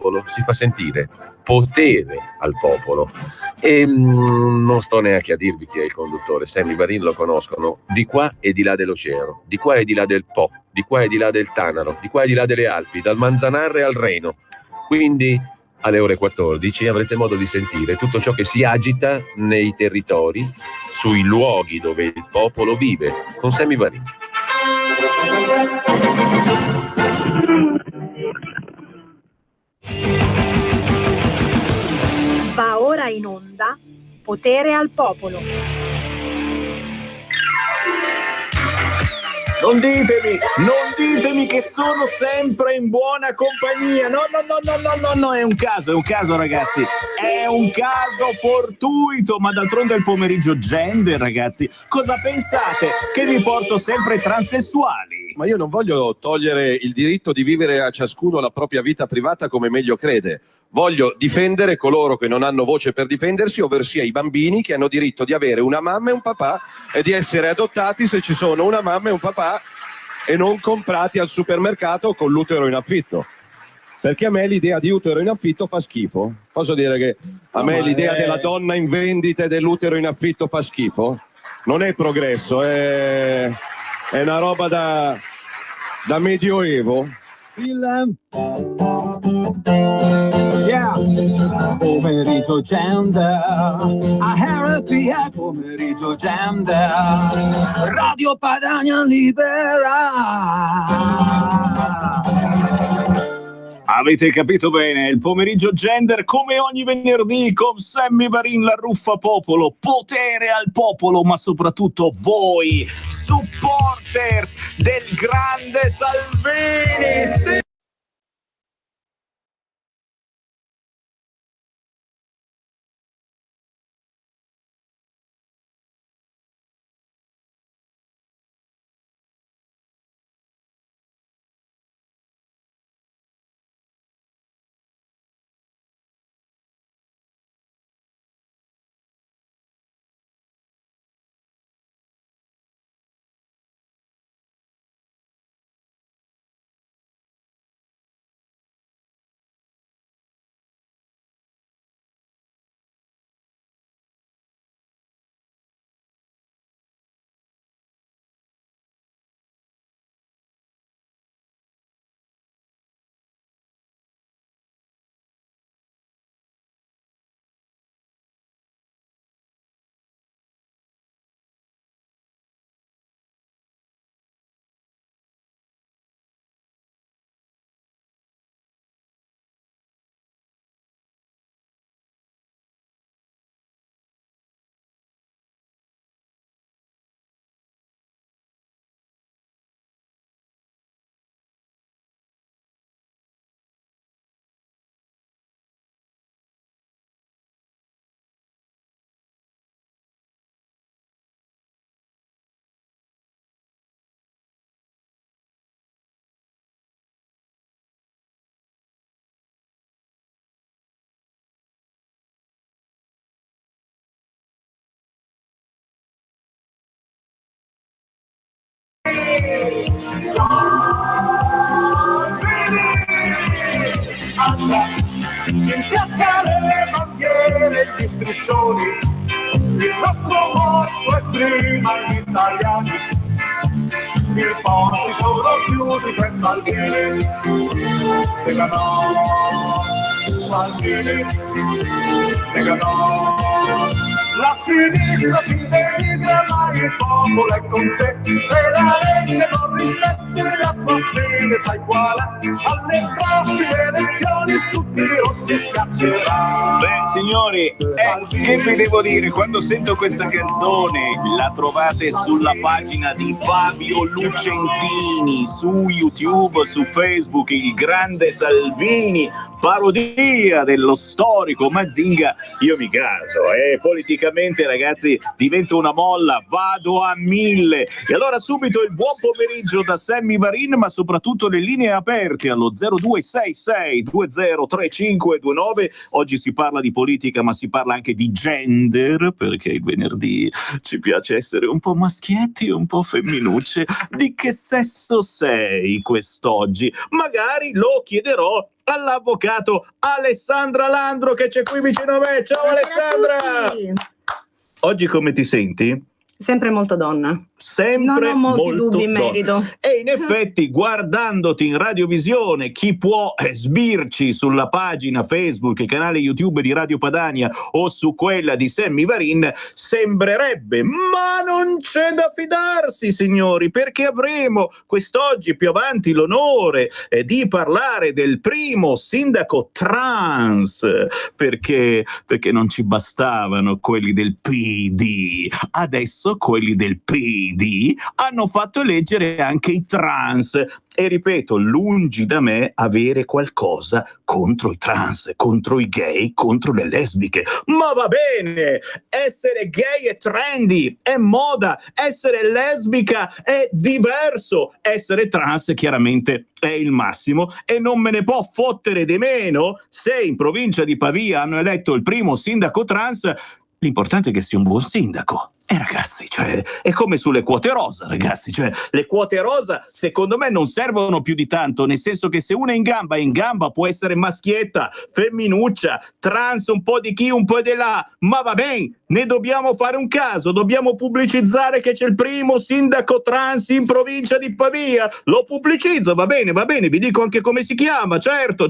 popolo si fa sentire potere al popolo. E non sto neanche a dirvi chi è il conduttore. Sammy Varin lo conoscono di qua e di là dell'oceano, di qua e di là del Po, di qua e di là del Tanaro, di qua e di là delle Alpi, dal Manzanarre al Reno. Quindi alle ore 14 avrete modo di sentire tutto ciò che si agita nei territori, sui luoghi dove il popolo vive, con Sammy Varin. Va ora in onda Potere al Popolo. Non ditemi che sono sempre in buona compagnia. No, è un caso ragazzi, è un caso fortuito, ma d'altronde è il pomeriggio gender, ragazzi. Cosa pensate? Che mi porto sempre transessuali? Ma io non voglio togliere il diritto di vivere a ciascuno la propria vita privata come meglio crede. Voglio difendere coloro che non hanno voce per difendersi, ovversì i bambini che hanno diritto di avere una mamma e un papà e di essere adottati se ci sono una mamma e un papà e non comprati al supermercato con l'utero in affitto. Perché a me l'idea di utero in affitto fa schifo. Posso dire che a me l'idea della donna in vendita e dell'utero in affitto fa schifo? Non è progresso, è una roba da medioevo. Pomeriggio gender, a happy pomeriggio gender, Radio Padania Libera. Avete capito bene, il pomeriggio gender come ogni venerdì con Sammy Varin, la ruffa popolo, potere al popolo, ma soprattutto voi, supporters del grande Salvini. Sì. In piazza le bandiere e gli striscioni, il nostro motto è prima gli italiani, i porti sono chiusi per Salvini, Lega no, Salvini, Lega no. La sinistra ti denigra ma il popolo è con te, se la legge non rispetti la tua fine sai quale, alle prossime elezioni tutti i rossi scacceranno. Beh signori, che vi devo dire, quando sento questa canzone la trovate sulla pagina di Fabio Lucentini su YouTube, su Facebook, il grande Salvini, parodia dello storico Mazinga, io mi caso, politicamente ragazzi divento una molla, vado a 1000. E allora subito il buon pomeriggio da Sammy Varin, ma soprattutto le linee aperte allo 0266 2035 3529. Oggi si parla di politica, ma si parla anche di gender, perché il venerdì ci piace essere un po' maschietti, un po' femminucce. Di che sesso sei quest'oggi? Magari lo chiederò all'avvocato Alessandra Landro, che c'è qui vicino a me. Ciao Alessandra! Oggi come ti senti? Sempre molto donna. Sempre non ho molti molto dubbi in merito. E in effetti, guardandoti in radiovisione, chi può sbirci sulla pagina Facebook e canale YouTube di Radio Padania o su quella di Sammy Varin, sembrerebbe, ma non c'è da fidarsi, signori, perché avremo quest'oggi più avanti l'onore di parlare del primo sindaco trans, perché non ci bastavano quelli del PD, adesso quelli del PD hanno fatto eleggere anche i trans. E ripeto, lungi da me avere qualcosa contro i trans, contro i gay, contro le lesbiche. Ma va bene, essere gay è trendy, è moda, essere lesbica è diverso, essere trans chiaramente è il massimo e non me ne può fottere di meno se in provincia di Pavia hanno eletto il primo sindaco trans. L'importante è che sia un buon sindaco. Ragazzi, cioè, è come sulle quote rosa, ragazzi, cioè, le quote rosa secondo me non servono più di tanto, nel senso che se una è in gamba può essere maschietta, femminuccia, trans, un po' di chi, un po' di là, ma va bene, ne dobbiamo fare un caso, dobbiamo pubblicizzare che c'è il primo sindaco trans in provincia di Pavia, lo pubblicizzo, va bene, vi dico anche come si chiama, certo,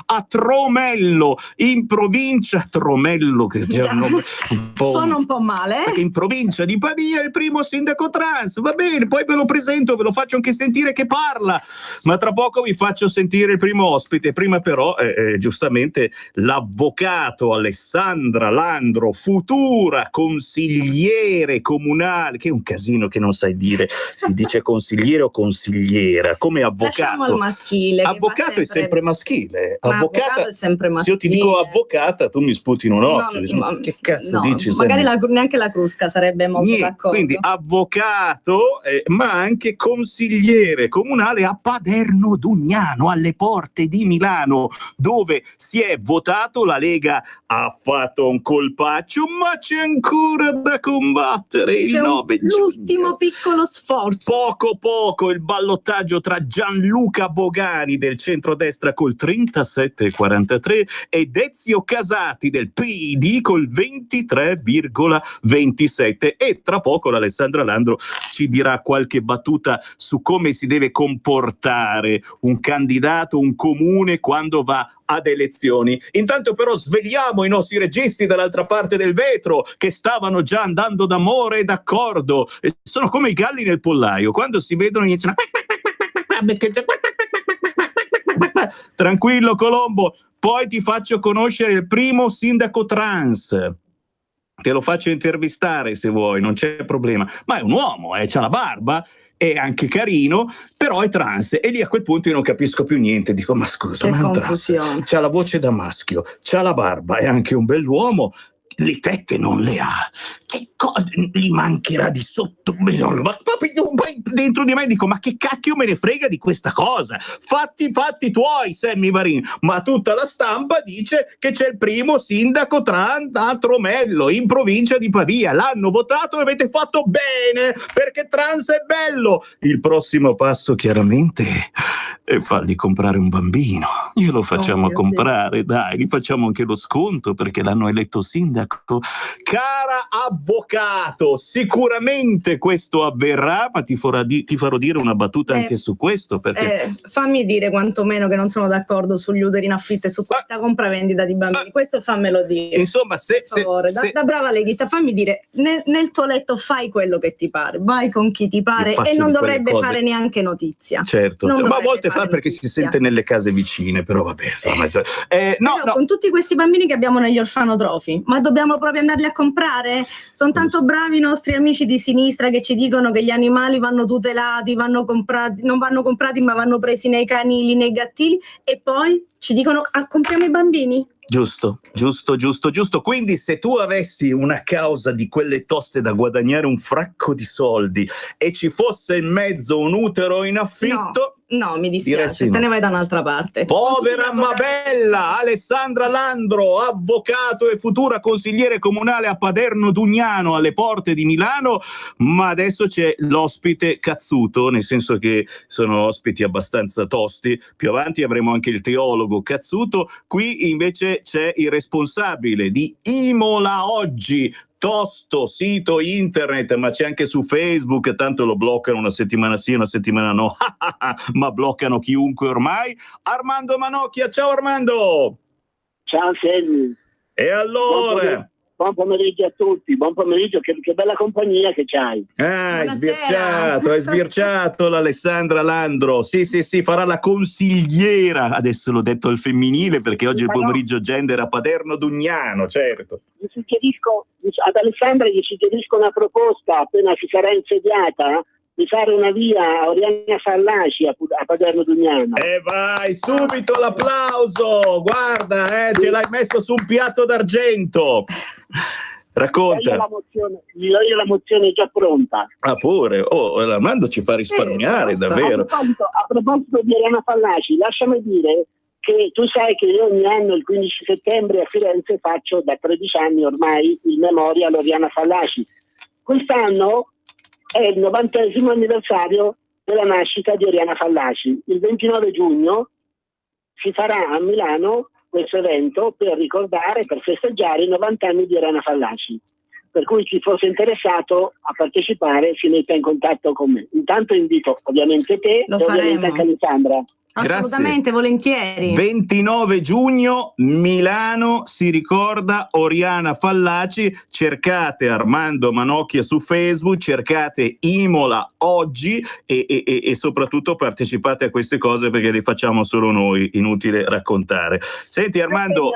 a Tromello, in provincia, Tromello, che è un nome un po'... Suona un po' male, perché in provincia di Pavia è il primo sindaco trans, va bene, poi ve lo presento, ve lo faccio anche sentire che parla, ma tra poco vi faccio sentire il primo ospite. Prima però giustamente l'avvocato Alessandra Landro, futura consigliere comunale, che è un casino che non sai dire, si dice consigliere o consigliera, come avvocato. Lasciamo il maschile. Avvocato è sempre maschile. Avvocato è sempre maschile. Se io ti dico avvocata, tu mi sputi in un occhio. No, che cazzo no, dici? Magari neanche la Crusca sarebbe molto d'accordo. Quindi avvocato, ma anche consigliere comunale a Paderno Dugnano, alle porte di Milano, dove si è votato. La Lega ha fatto un colpaccio, ma c'è ancora da combattere. Il 9 giugno. L'ultimo piccolo sforzo. Poco il ballottaggio tra Gianluca Bogani del centrodestra col 37,43 e Ezio Casati del PD col 23,27. E tra poco l'Alessandra Landro ci dirà qualche battuta su come si deve comportare un candidato, un comune quando va ad elezioni. Intanto però svegliamo i nostri registi dall'altra parte del vetro che stavano già andando d'amore e d'accordo. E sono come i galli nel pollaio, quando si vedono iniziano tranquillo Colombo, poi ti faccio conoscere il primo sindaco trans. Te lo faccio intervistare se vuoi, non c'è problema. Ma è un uomo, c'ha la barba, è anche carino, però è trans. E lì a quel punto io non capisco più niente. Dico, ma scusa, ma è un trans. C'ha la voce da maschio, c'ha la barba, è anche un bell'uomo. Le tette non le ha. Che cosa gli mancherà di sotto? Poi dentro di me dico, ma che cacchio me ne frega di questa cosa? Fatti tuoi, Sammy Varin. Ma tutta la stampa dice che c'è il primo sindaco trans a Tromello, in provincia di Pavia. L'hanno votato e avete fatto bene, perché trans è bello. Il prossimo passo chiaramente è fargli comprare un bambino. Glielo facciamo comprare, dai, gli facciamo anche lo sconto perché l'hanno eletto sindaco. Cara avvocato, sicuramente questo avverrà, ma ti farò dire una battuta anche su questo, perché fammi dire quantomeno che non sono d'accordo sugli uteri in affitto e su questa compravendita di bambini. Questo fammelo dire. Insomma, per favore, da brava leghista, fammi dire, nel tuo letto fai quello che ti pare, vai con chi ti pare e non dovrebbe fare neanche notizia. Certo, ma a volte fa perché si sente nelle case vicine, però vabbè, insomma, no. Con tutti questi bambini che abbiamo negli orfanotrofi, ma dobbiamo proprio andarli a comprare? Sono tanto bravi i nostri amici di sinistra che ci dicono che gli animali vanno tutelati, vanno comprati, non vanno comprati ma vanno presi nei canili, nei gattili, e poi ci dicono compriamo i bambini. Giusto. Quindi se tu avessi una causa di quelle toste da guadagnare un fracco di soldi e ci fosse in mezzo un utero in affitto, No, mi dispiace, Diresti no. te ne vai da un'altra parte. Povera ma bella Alessandra Landro, avvocato e futura consigliere comunale a Paderno Dugnano, alle porte di Milano, ma adesso c'è l'ospite cazzuto, nel senso che sono ospiti abbastanza tosti. Più avanti avremo anche il teologo cazzuto, qui invece c'è il responsabile di Imola Oggi, tosto sito internet, ma c'è anche su Facebook, tanto lo bloccano una settimana sì, una settimana no, ma bloccano chiunque ormai. Armando Manocchia, ciao Armando! Ciao Selmi. E allora? Buon pomeriggio a tutti, buon pomeriggio, che bella compagnia che c'hai. Hai sbirciato l'Alessandra Landro. Sì, farà la consigliera, adesso l'ho detto al femminile perché oggi è il pomeriggio gender a Paderno Dugnano, certo. Ad Alessandra gli suggerisco una proposta, appena si sarà insediata, di fare una via a Oriana Fallaci a Paderno Dugnano. E vai, subito l'applauso, guarda, ce l'hai messo su un piatto d'argento. Racconta. Io la mozione è già pronta. Ah, pure? Oh, Armando ci fa risparmiare, davvero. A proposito di Oriana Fallaci, lasciami dire che tu sai che io ogni anno il 15 settembre a Firenze faccio da 13 anni ormai il memorial Oriana Fallaci. Quest'anno è il 90° anniversario della nascita di Oriana Fallaci. Il 29 giugno si farà a Milano questo evento per ricordare, per festeggiare i 90 anni di Oriana Fallaci. Per cui chi fosse interessato a partecipare si metta in contatto con me. Intanto invito ovviamente te Lo e ovviamente faremo. anche Alessandra. Assolutamente, volentieri. 29 giugno, Milano, si ricorda Oriana Fallaci. Cercate Armando Manocchia su Facebook, cercate Imola Oggi e soprattutto partecipate a queste cose perché le facciamo solo noi, inutile raccontare. Senti Armando...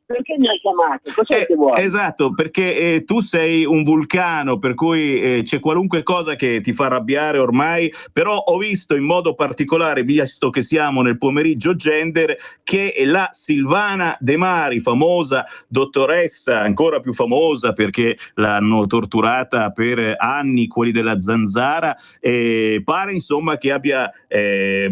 Perché mi hai chiamato? Cos'è che vuoi? Esatto, perché tu sei un vulcano, per cui c'è qualunque cosa che ti fa arrabbiare ormai, però ho visto in modo particolare, visto che siamo nel pomeriggio gender, che la Silvana De Mari, famosa dottoressa, ancora più famosa perché l'hanno torturata per anni quelli della Zanzara, pare insomma che abbia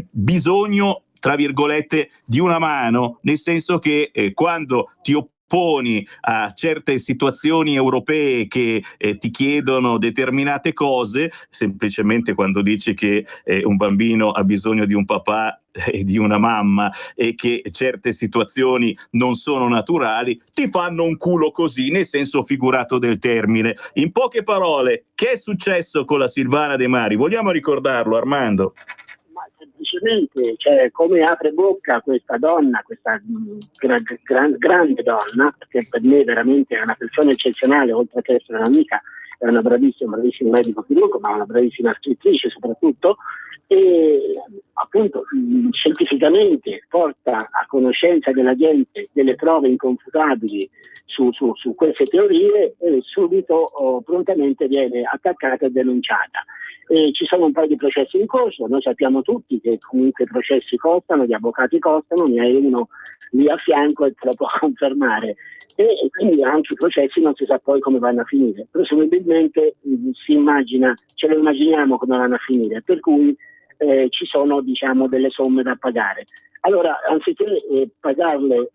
bisogno, tra virgolette, di una mano, nel senso che quando ti opponi a certe situazioni europee che ti chiedono determinate cose, semplicemente quando dici che un bambino ha bisogno di un papà e di una mamma e che certe situazioni non sono naturali, ti fanno un culo così, nel senso figurato del termine. In poche parole, che è successo con la Silvana De Mari? Vogliamo ricordarlo, Armando? Semplicemente, cioè, come apre bocca questa donna, questa grande donna, perché per me veramente è una persona eccezionale, oltre che essere un'amica, è una bravissima medico chirurgo, ma una bravissima scrittrice soprattutto, e appunto scientificamente porta a conoscenza della gente delle prove inconfutabili su queste teorie e subito prontamente viene attaccata e denunciata. Ci sono un paio di processi in corso, noi sappiamo tutti che comunque i processi costano, gli avvocati costano, ne hai uno lì a fianco e te lo può confermare, e quindi anche i processi non si sa poi come vanno a finire. Presumibilmente ce lo immaginiamo come vanno a finire, per cui ci sono diciamo delle somme da pagare. Allora, anziché pagarle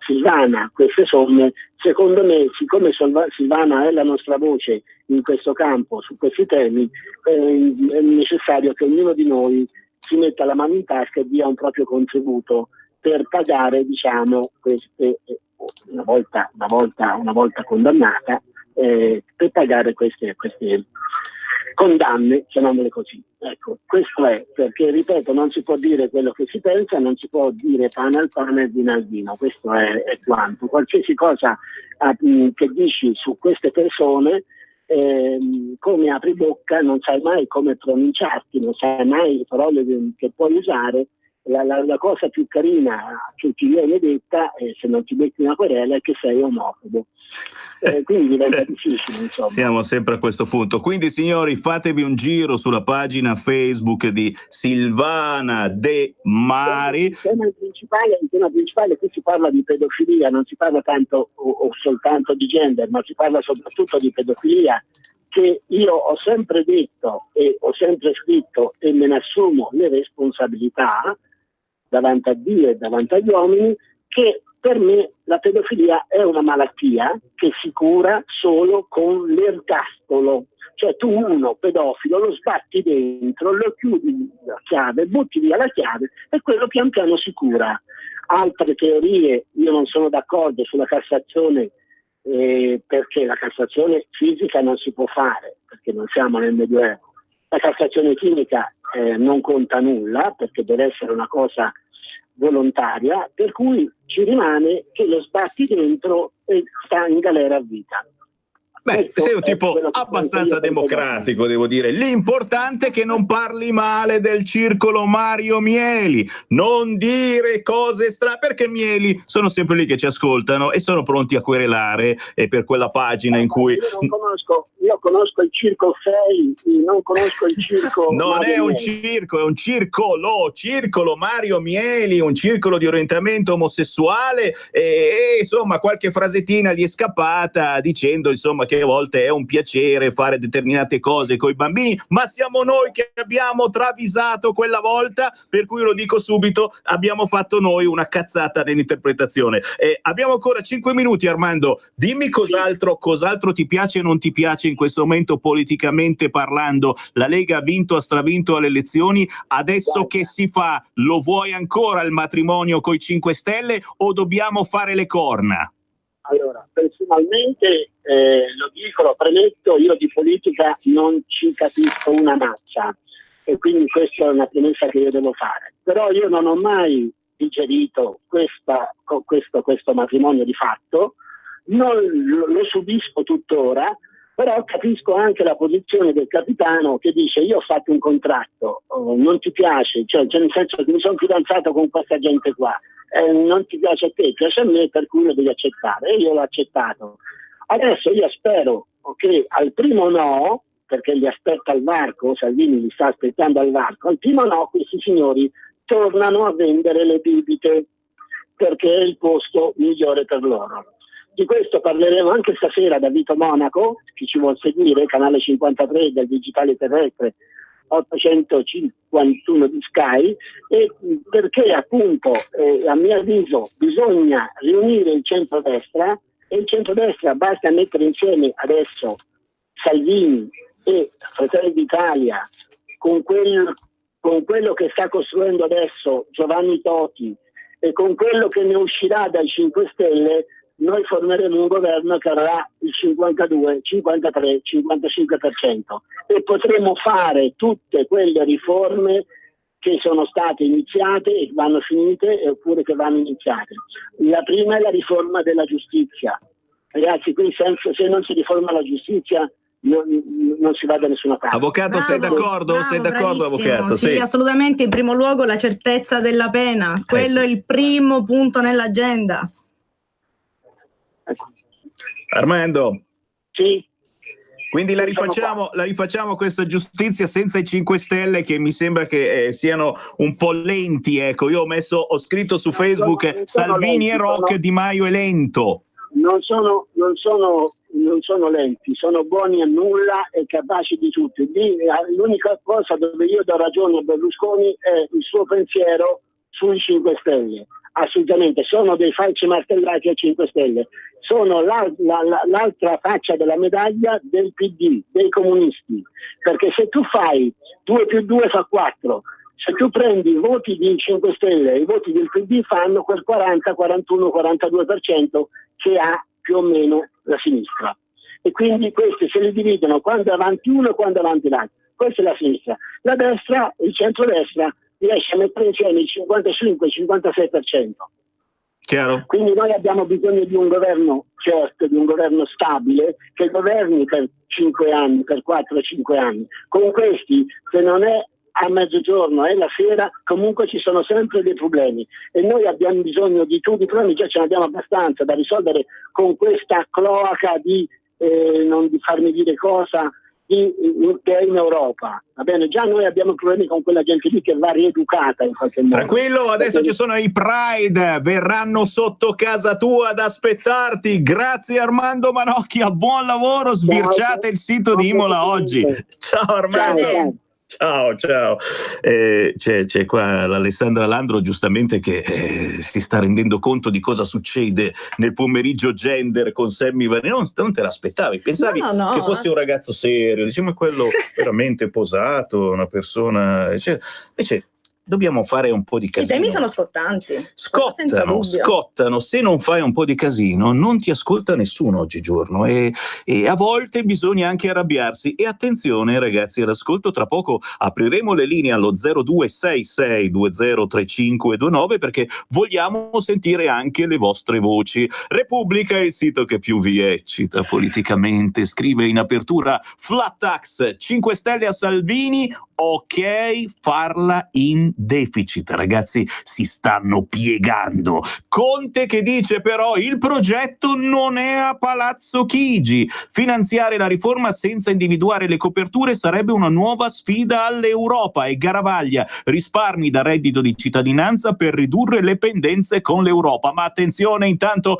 Silvana queste somme, secondo me, siccome Silvana è la nostra voce in questo campo, su questi temi, è necessario che ognuno di noi si metta la mano in tasca e dia un proprio contributo per pagare, diciamo, queste, una volta condannata, per pagare queste condanne, chiamiamole così. Ecco, questo è perché, ripeto, non si può dire quello che si pensa, non si può dire pane al pane e vino al vino, questo è quanto. Qualsiasi cosa che dici su queste persone, come apri bocca, non sai mai come pronunciarti, non sai mai le parole che puoi usare. La cosa più carina che ti viene detta, se non ti metti una querela, è che sei omofobo. Quindi diventa difficile, insomma. Siamo sempre a questo punto. Quindi, signori, fatevi un giro sulla pagina Facebook di Silvana De Mari. Il tema principale, qui si parla di pedofilia, non si parla tanto o soltanto di gender, ma si parla soprattutto di pedofilia, che io ho sempre detto e ho sempre scritto e me ne assumo le responsabilità davanti a Dio e davanti agli uomini, che per me la pedofilia è una malattia che si cura solo con l'ergastolo. Cioè tu uno pedofilo lo sbatti dentro, lo chiudi la chiave, butti via la chiave e quello pian piano si cura. Altre teorie, io non sono d'accordo sulla Cassazione, perché la Cassazione fisica non si può fare, perché non siamo nel Medioevo. La Cassazione chimica non conta nulla, perché deve essere una cosa volontaria, per cui ci rimane che lo sbatti dentro e sta in galera a vita. Beh, sei un tipo abbastanza democratico, devo dire. L'importante è che non parli male del circolo Mario Mieli, non dire cose strane, perché Mieli sono sempre lì che ci ascoltano e sono pronti a querelare per quella pagina in cui... Io conosco il circo Fei, non conosco il circo non Mario è un Mieli. circo, è un circolo Mario Mieli, un circolo di orientamento omosessuale e insomma qualche frasettina gli è scappata dicendo insomma che a volte è un piacere fare determinate cose coi bambini, ma siamo noi che abbiamo travisato quella volta, per cui lo dico subito, abbiamo fatto noi una cazzata nell'interpretazione. Abbiamo ancora 5 minuti, Armando, dimmi cos'altro ti piace e non ti piace in questo momento politicamente parlando. La Lega ha vinto, ha stravinto alle elezioni, adesso che si fa? Lo vuoi ancora il matrimonio coi 5 Stelle o dobbiamo fare le corna? Allora, personalmente lo dico, lo premetto, io di politica non ci capisco una mazza e quindi questa è una premessa che io devo fare. Però io non ho mai digerito questo matrimonio di fatto, non lo subisco tuttora, però capisco anche la posizione del capitano che dice io ho fatto un contratto, non ti piace, cioè nel senso che mi sono fidanzato con questa gente qua, non ti piace a te, piace a me, per cui lo devi accettare, e io l'ho accettato. Adesso io spero che al primo no, perché li aspetta al varco, Salvini li sta aspettando al varco, al primo no questi signori tornano a vendere le bibite perché è il posto migliore per loro. Di questo parleremo anche stasera da Vito Monaco, chi ci vuol seguire, canale 53 del digitale terrestre 851 di Sky, e perché appunto a mio avviso bisogna riunire il centrodestra, e il centrodestra basta mettere insieme adesso Salvini e Fratelli d'Italia con quello che sta costruendo adesso Giovanni Toti e con quello che ne uscirà dai 5 Stelle, noi formeremo un governo che avrà il 52, 53, 55% e potremo fare tutte quelle riforme che sono state iniziate e vanno finite oppure che vanno iniziate. La prima è la riforma della giustizia. Ragazzi, qui se non si riforma la giustizia non si va da nessuna parte. Avvocato, Bravo, sei d'accordo? bravo, Sei d'accordo, bravissimo. avvocato? Sì, assolutamente. In primo luogo la certezza della pena, quello sì. è il primo punto nell'agenda. Armando? Sì. Quindi la rifacciamo questa giustizia senza i 5 Stelle, che mi sembra che siano un po' lenti, ecco. Io ho scritto su Facebook non sono Salvini lenti, e Rock, Di Maio è lento. Non sono lenti, sono buoni a nulla e capaci di tutto. L'unica cosa dove io do ragione a Berlusconi è il suo pensiero sui 5 Stelle. Assolutamente, sono dei falci martellati a 5 Stelle, sono l'altra faccia della medaglia del PD, dei comunisti, perché se tu fai 2 più 2 fa 4, se tu prendi i voti di 5 Stelle e i voti del PD fanno quel 40, 41, 42% che ha più o meno la sinistra. E quindi questi se li dividono quando è avanti uno e quando è avanti l'altro. Questa è la sinistra. La destra, il centrodestra, riesce a mettere insieme il 55-56%. Chiaro? Quindi noi abbiamo bisogno di un governo certo, di un governo stabile, che governi per 5 anni, per 4-5 anni. Con questi, se non è a mezzogiorno e la sera, comunque ci sono sempre dei problemi e noi abbiamo bisogno di tutti i problemi, già ce ne abbiamo abbastanza da risolvere con questa cloaca di non di farmi dire cosa, che è in Europa. Va bene, già noi abbiamo problemi con quella gente lì che va rieducata in qualche modo. Tranquillo, adesso ci sono i Pride, verranno sotto casa tua ad aspettarti. Grazie Armando Manocchia, buon lavoro, sbirciate il sito di Imola oggi. Ciao Armando. Ciao. C'è qua l'Alessandra Landro giustamente che si sta rendendo conto di cosa succede nel pomeriggio gender con Sammy Varin. Non te l'aspettavi, pensavi No. che fosse un ragazzo serio, diciamo quello veramente posato, una persona, eccetera. Invece dobbiamo fare un po' di I casino. temi sono scottanti. Senza dubbio. Scottano, se non fai un po' di casino non ti ascolta nessuno oggigiorno e a volte bisogna anche arrabbiarsi. E attenzione ragazzi all'ascolto, tra poco apriremo le linee allo 0266203529 perché vogliamo sentire anche le vostre voci. Repubblica è il sito che più vi eccita politicamente, scrive in apertura Flat Tax, 5 Stelle a Salvini, ok farla in deficit. Ragazzi, si stanno piegando. Conte che dice però il progetto non è a Palazzo Chigi. Finanziare la riforma senza individuare le coperture sarebbe una nuova sfida all'Europa. E Garavaglia, risparmi da reddito di cittadinanza per ridurre le pendenze con l'Europa. Ma attenzione, intanto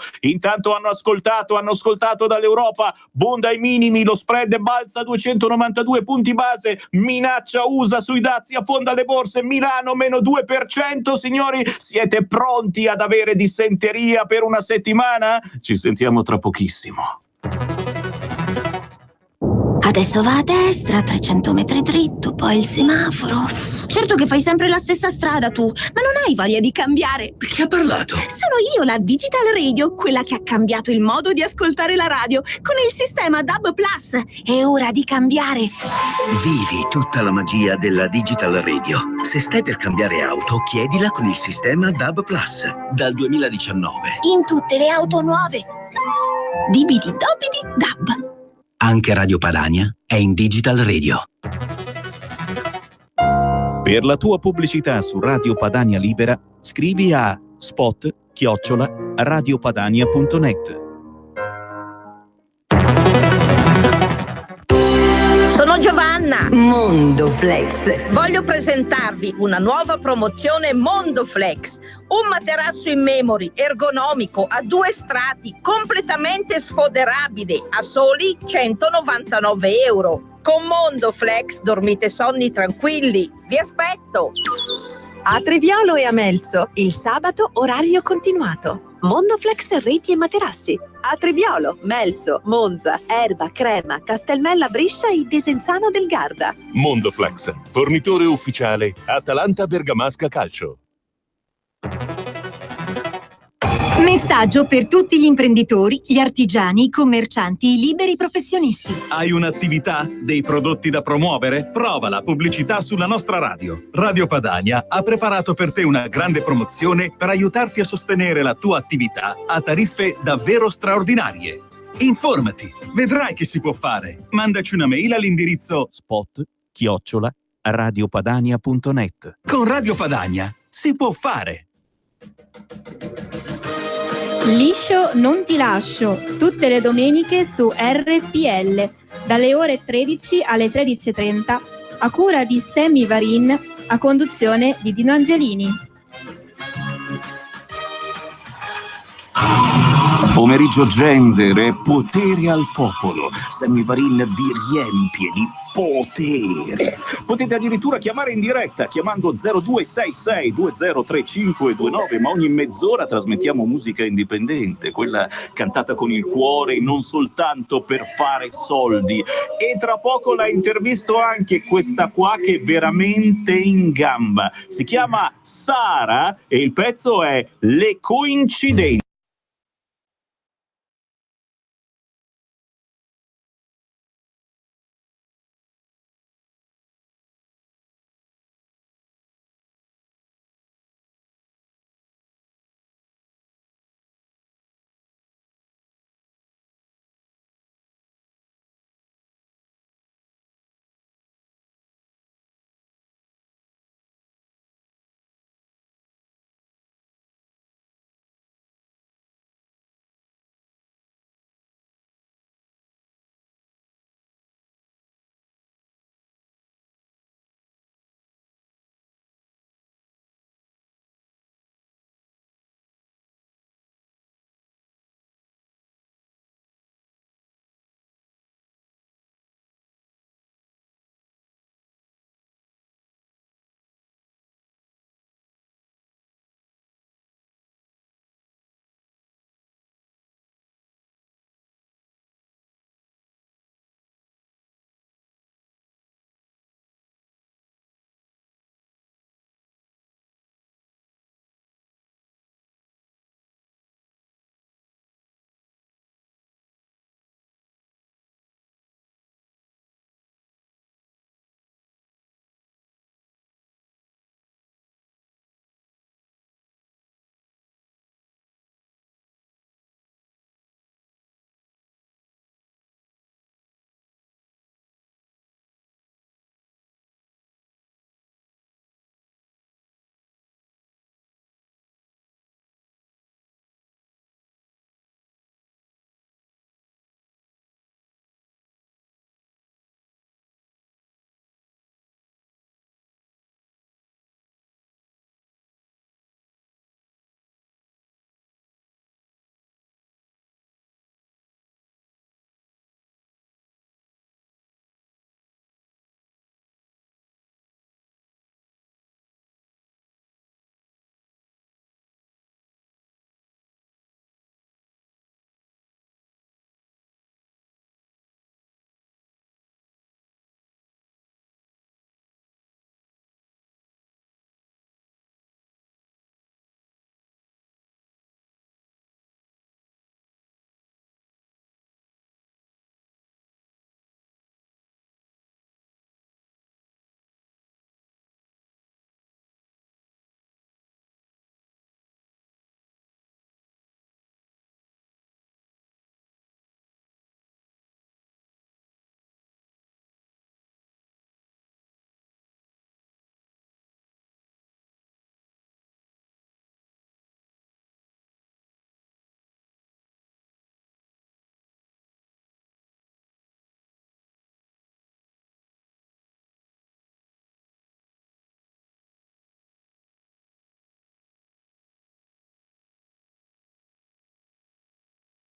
hanno ascoltato dall'Europa, Bond ai minimi, lo spread balza a 292 punti base, minaccia USA sui dazi, affonda le borse, Milano meno 2%. Signori, siete pronti ad avere dissenteria per una settimana? Ci sentiamo tra pochissimo. Adesso va a destra, 300 metri dritto, poi il semaforo. Certo che fai sempre la stessa strada tu, ma non hai voglia di cambiare. Chi ha parlato? Sono io, la Digital Radio, quella che ha cambiato il modo di ascoltare la radio con il sistema DAB+. È ora di cambiare. Vivi tutta la magia della Digital Radio. Se stai per cambiare auto, chiedila con il sistema DAB+, dal 2019. In tutte le auto nuove. Dibidi dobidi DAB. Anche Radio Padania è in Digital Radio. Per la tua pubblicità su Radio Padania Libera, scrivi a spot@radiopadania.net. Sono Giovanna. Mondoflex. Voglio presentarvi una nuova promozione Mondoflex. Un materasso in memory, ergonomico, a 2 strati, completamente sfoderabile, a soli 199 euro. Con Mondoflex dormite sonni tranquilli. Vi aspetto. A Treviolo e a Melzo, il sabato orario continuato. Mondoflex reti e materassi. A Treviolo, Melzo, Monza, Erba, Crema, Castelmella Brescia e Desenzano del Garda. Mondoflex, fornitore ufficiale Atalanta Bergamasca Calcio. Messaggio per tutti gli imprenditori, gli artigiani, i commercianti, i liberi professionisti. Hai un'attività? Dei prodotti da promuovere? Prova la pubblicità sulla nostra radio. Radio Padania ha preparato per te una grande promozione per aiutarti a sostenere la tua attività a tariffe davvero straordinarie. Informati, vedrai che si può fare. Mandaci una mail all'indirizzo spot@radiopadania.net. Con Radio Padania si può fare. Liscio non ti lascio, tutte le domeniche su RPL, dalle ore 13 alle 13:30, a cura di Sammy Varin, a conduzione di Dino Angelini. Pomeriggio gender e potere al popolo. Sammy Varin vi riempie di potere. Potete addirittura chiamare in diretta chiamando 0266203529, ma ogni mezz'ora trasmettiamo musica indipendente, quella cantata con il cuore, non soltanto per fare soldi. E tra poco la intervisto anche questa qua che è veramente in gamba. Si chiama Sara e il pezzo è Le coincidenze.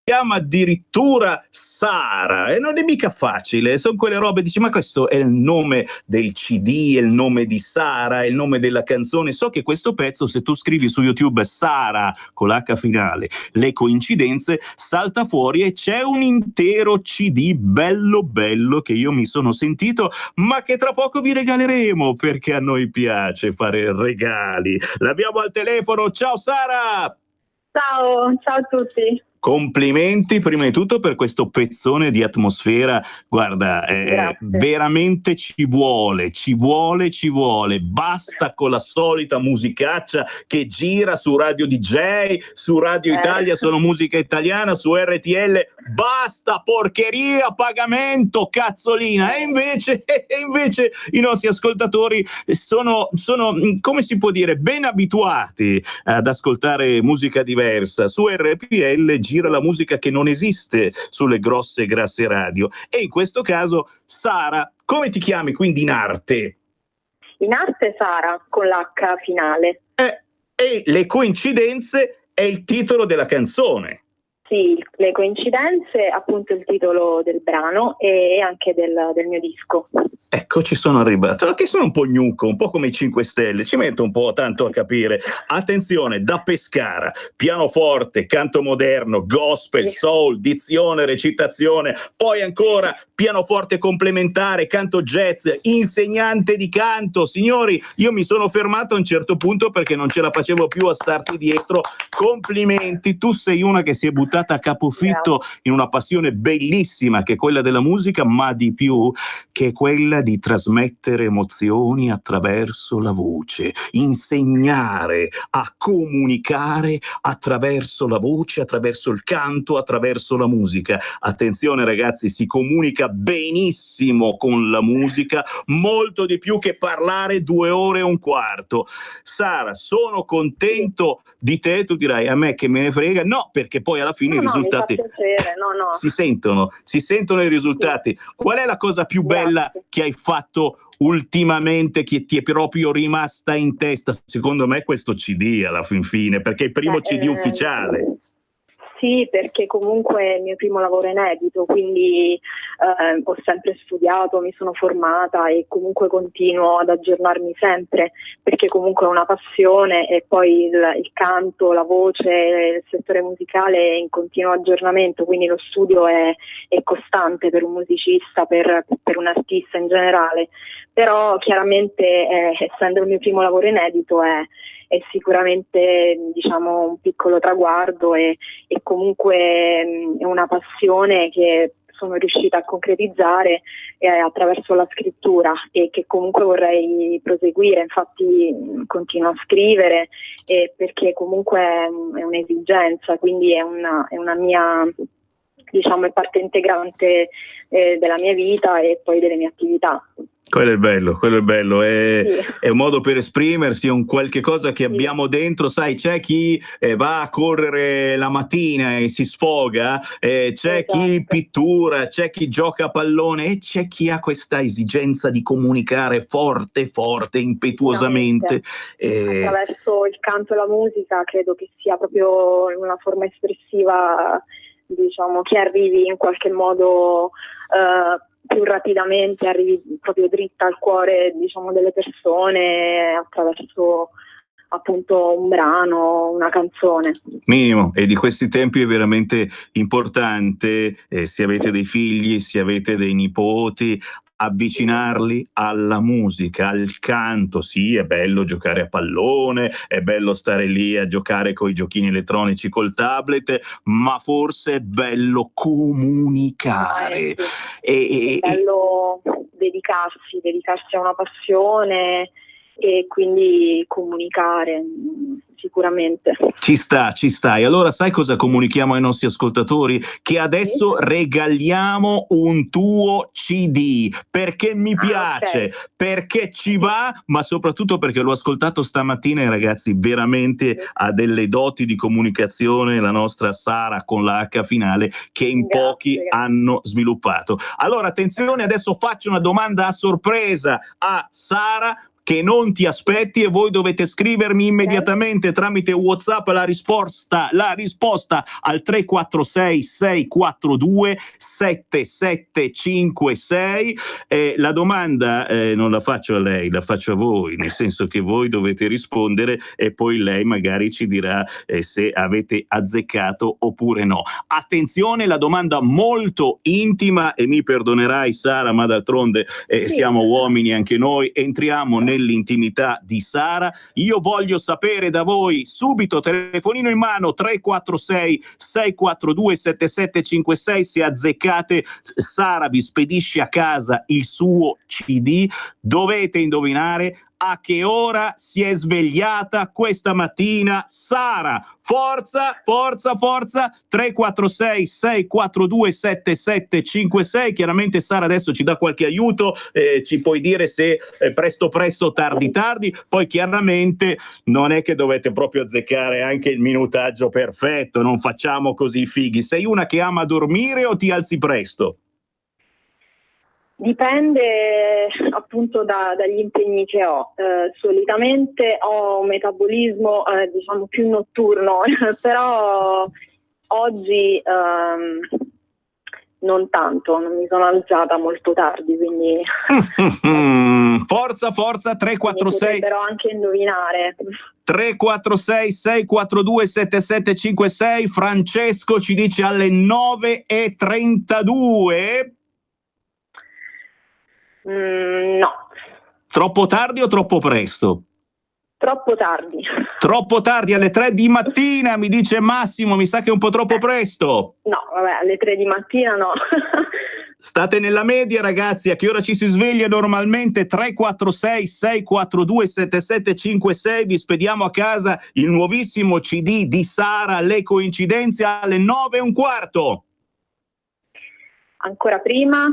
chiama addirittura Sara e non è mica facile, sono quelle robe, dici ma questo è il nome del CD, è il nome di Sara, è il nome della canzone. So che questo pezzo, se tu scrivi su YouTube Sara con l'H finale, le coincidenze, salta fuori e c'è un intero CD bello bello che io mi sono sentito, ma che tra poco vi regaleremo perché a noi piace fare regali. L'abbiamo al telefono, ciao Sara! Ciao a tutti. Complimenti prima di tutto per questo pezzone di atmosfera, guarda, veramente ci vuole, basta con la solita musicaccia che gira su Radio DJ, su Radio Italia, sono musica italiana, su RTL, basta porcheria, pagamento, cazzolina, e invece i nostri ascoltatori sono, come si può dire, ben abituati ad ascoltare musica diversa, su RPL gira la musica che non esiste sulle grosse e grasse radio. E in questo caso, Sara, come ti chiami quindi in arte? In arte Sara, con l'H finale. E le coincidenze è il titolo della canzone. Sì, le coincidenze, appunto il titolo del brano e anche del mio disco. Ecco, ci sono arrivato, che sono un po' gnucco, un po' come i 5 Stelle, ci metto un po' tanto a capire. Attenzione, da Pescara, pianoforte, canto moderno, gospel, soul, dizione, recitazione, poi ancora pianoforte complementare, canto jazz, insegnante di canto. Signori, io mi sono fermato a un certo punto perché non ce la facevo più a starti dietro. Complimenti, tu sei una che si è buttata a capofitto in una passione bellissima che è quella della musica, ma di più che è quella di trasmettere emozioni attraverso la voce, insegnare a comunicare attraverso la voce, attraverso il canto, attraverso la musica. Attenzione ragazzi, si comunica benissimo con la musica, molto di più che parlare 2 ore e un quarto. Sara, sono contento di te, tu dirai a me che me ne frega, no, perché poi alla fine i risultati si sentono i risultati. Qual è la cosa più bella che hai fatto ultimamente, che ti è proprio rimasta in testa? Secondo me questo CD alla fin fine, perché è il primo CD ufficiale. Sì, perché comunque è il mio primo lavoro inedito, quindi ho sempre studiato, mi sono formata e comunque continuo ad aggiornarmi sempre, perché comunque è una passione e poi il canto, la voce, il settore musicale è in continuo aggiornamento, quindi lo studio è costante per un musicista, per un artista in generale, però chiaramente essendo il mio primo lavoro inedito è sicuramente diciamo un piccolo traguardo e comunque è una passione che sono riuscita a concretizzare attraverso la scrittura e che comunque vorrei proseguire, infatti continuo a scrivere perché comunque è un'esigenza, quindi è una mia, diciamo, è parte integrante della mia vita e poi delle mie attività. Quello è bello, è un modo per esprimersi, è un qualche cosa che abbiamo dentro, sai, c'è chi va a correre la mattina e si sfoga, c'è chi pittura, c'è chi gioca a pallone e c'è chi ha questa esigenza di comunicare forte, impetuosamente. Attraverso il canto e la musica credo che sia proprio una forma espressiva, diciamo, che arrivi in qualche modo più rapidamente, arrivi proprio dritta al cuore, diciamo, delle persone attraverso appunto un brano, una canzone. Minimo, e di questi tempi è veramente importante, se avete dei figli, se avete dei nipoti, avvicinarli alla musica, al canto. Sì, è bello giocare a pallone, è bello stare lì a giocare coi giochini elettronici col tablet, ma forse è bello comunicare. È bello dedicarsi a una passione e quindi comunicare, sicuramente. Ci sta. E allora sai cosa comunichiamo ai nostri ascoltatori? Che adesso regaliamo un tuo CD, perché mi piace, perché ci va, ma soprattutto perché l'ho ascoltato stamattina e ragazzi veramente ha delle doti di comunicazione, la nostra Sara con la H finale, che in pochi hanno sviluppato. Allora attenzione, adesso faccio una domanda a sorpresa a Sara. che non ti aspetti e voi dovete scrivermi immediatamente tramite WhatsApp la risposta al 346 642 7756. La domanda non la faccio a lei, la faccio a voi, nel senso che voi dovete rispondere e poi lei magari ci dirà se avete azzeccato oppure no. Attenzione, la domanda molto intima, e mi perdonerai Sara, ma d'altronde siamo uomini anche noi, entriamo nell'intimità di Sara. Io voglio sapere da voi subito, telefonino in mano, 346 642 7756, se azzeccate Sara vi spedisce a casa il suo CD. Dovete indovinare a che ora si è svegliata questa mattina Sara. Forza, forza, forza. 346 642 7756. Chiaramente Sara adesso ci dà qualche aiuto, ci puoi dire se presto presto, tardi tardi. Poi chiaramente non è che dovete proprio azzeccare anche il minutaggio perfetto, non facciamo così fighi. Sei una che ama dormire o ti alzi presto? Dipende appunto dagli impegni che ho. Solitamente ho un metabolismo diciamo più notturno, però oggi non tanto, non mi sono alzata molto tardi, quindi forza, forza. 346 potrebbero anche indovinare. 346 642 7756. Francesco ci dice alle 9:32. No. Troppo tardi o troppo presto? Troppo tardi. Troppo tardi, alle 3 di mattina, mi dice Massimo, mi sa che è un po' troppo presto. No, vabbè, alle 3 di mattina no. State nella media, ragazzi. A che ora ci si sveglia normalmente? 346 642 7756. Vi spediamo a casa il nuovissimo CD di Sara, Le coincidenze, alle 9:15. Ancora prima,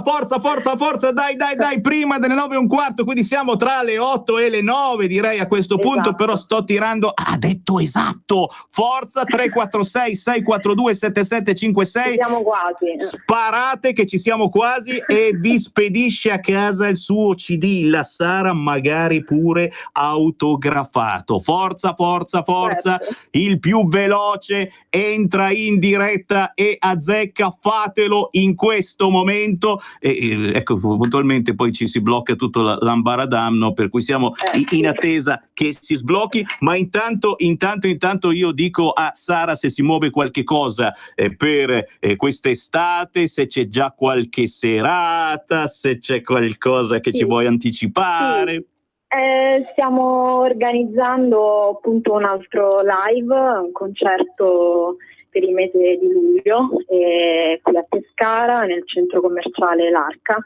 forza, forza, forza, dai, prima delle 9:15, quindi siamo tra le 8 e le 9, direi a questo punto, però sto tirando, ha detto esatto, forza. 346 642 7756. Siamo quasi. Sparate che ci siamo quasi e vi spedisce a casa il suo CD, la Sara, magari pure autografato. Forza, forza, forza, certo. Il più veloce entra in diretta e azzecca, fatelo in questo momento. Ecco, puntualmente poi ci si blocca tutto l'ambaradam, no? Per cui siamo in attesa che si sblocchi, ma intanto io dico a Sara se si muove qualche cosa per quest'estate, se c'è già qualche serata, se c'è qualcosa che ci vuoi anticipare. Sì. Stiamo organizzando appunto un altro live, un concerto per il mese di luglio qui a Pescara, nel centro commerciale L'Arca,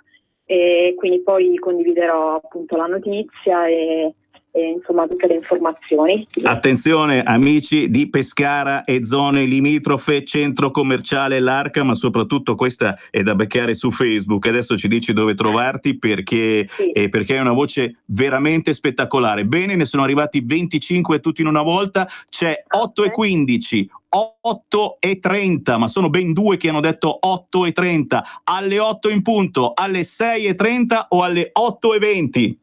e quindi poi condividerò appunto la notizia e insomma tutte le informazioni. Attenzione amici di Pescara e zone limitrofe, centro commerciale L'Arca, ma soprattutto questa è da beccare su Facebook. Adesso ci dici dove trovarti perché è una voce veramente spettacolare. Bene, ne sono arrivati 25 tutti in una volta, c'è 8:15, 8:30, ma sono ben due che hanno detto 8:30, alle 8 in punto, alle 6:30 o alle 8:20?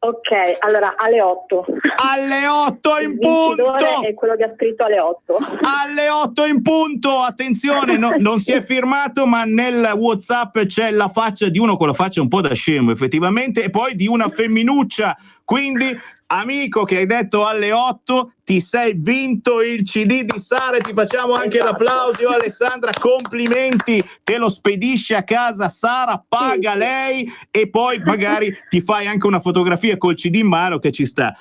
Ok, allora alle 8. Alle 8 in punto! È quello che ha scritto alle 8. Alle 8 in punto, attenzione, non si è firmato, ma nel WhatsApp c'è la faccia di uno con la faccia un po' da scemo effettivamente, e poi di una femminuccia, quindi amico che hai detto alle 8, ti sei vinto il CD di Sara e ti facciamo anche l'applauso. Alessandra, complimenti, te lo spedisce a casa Sara, paga lei e poi magari ti fai anche una fotografia col CD in mano che ci sta.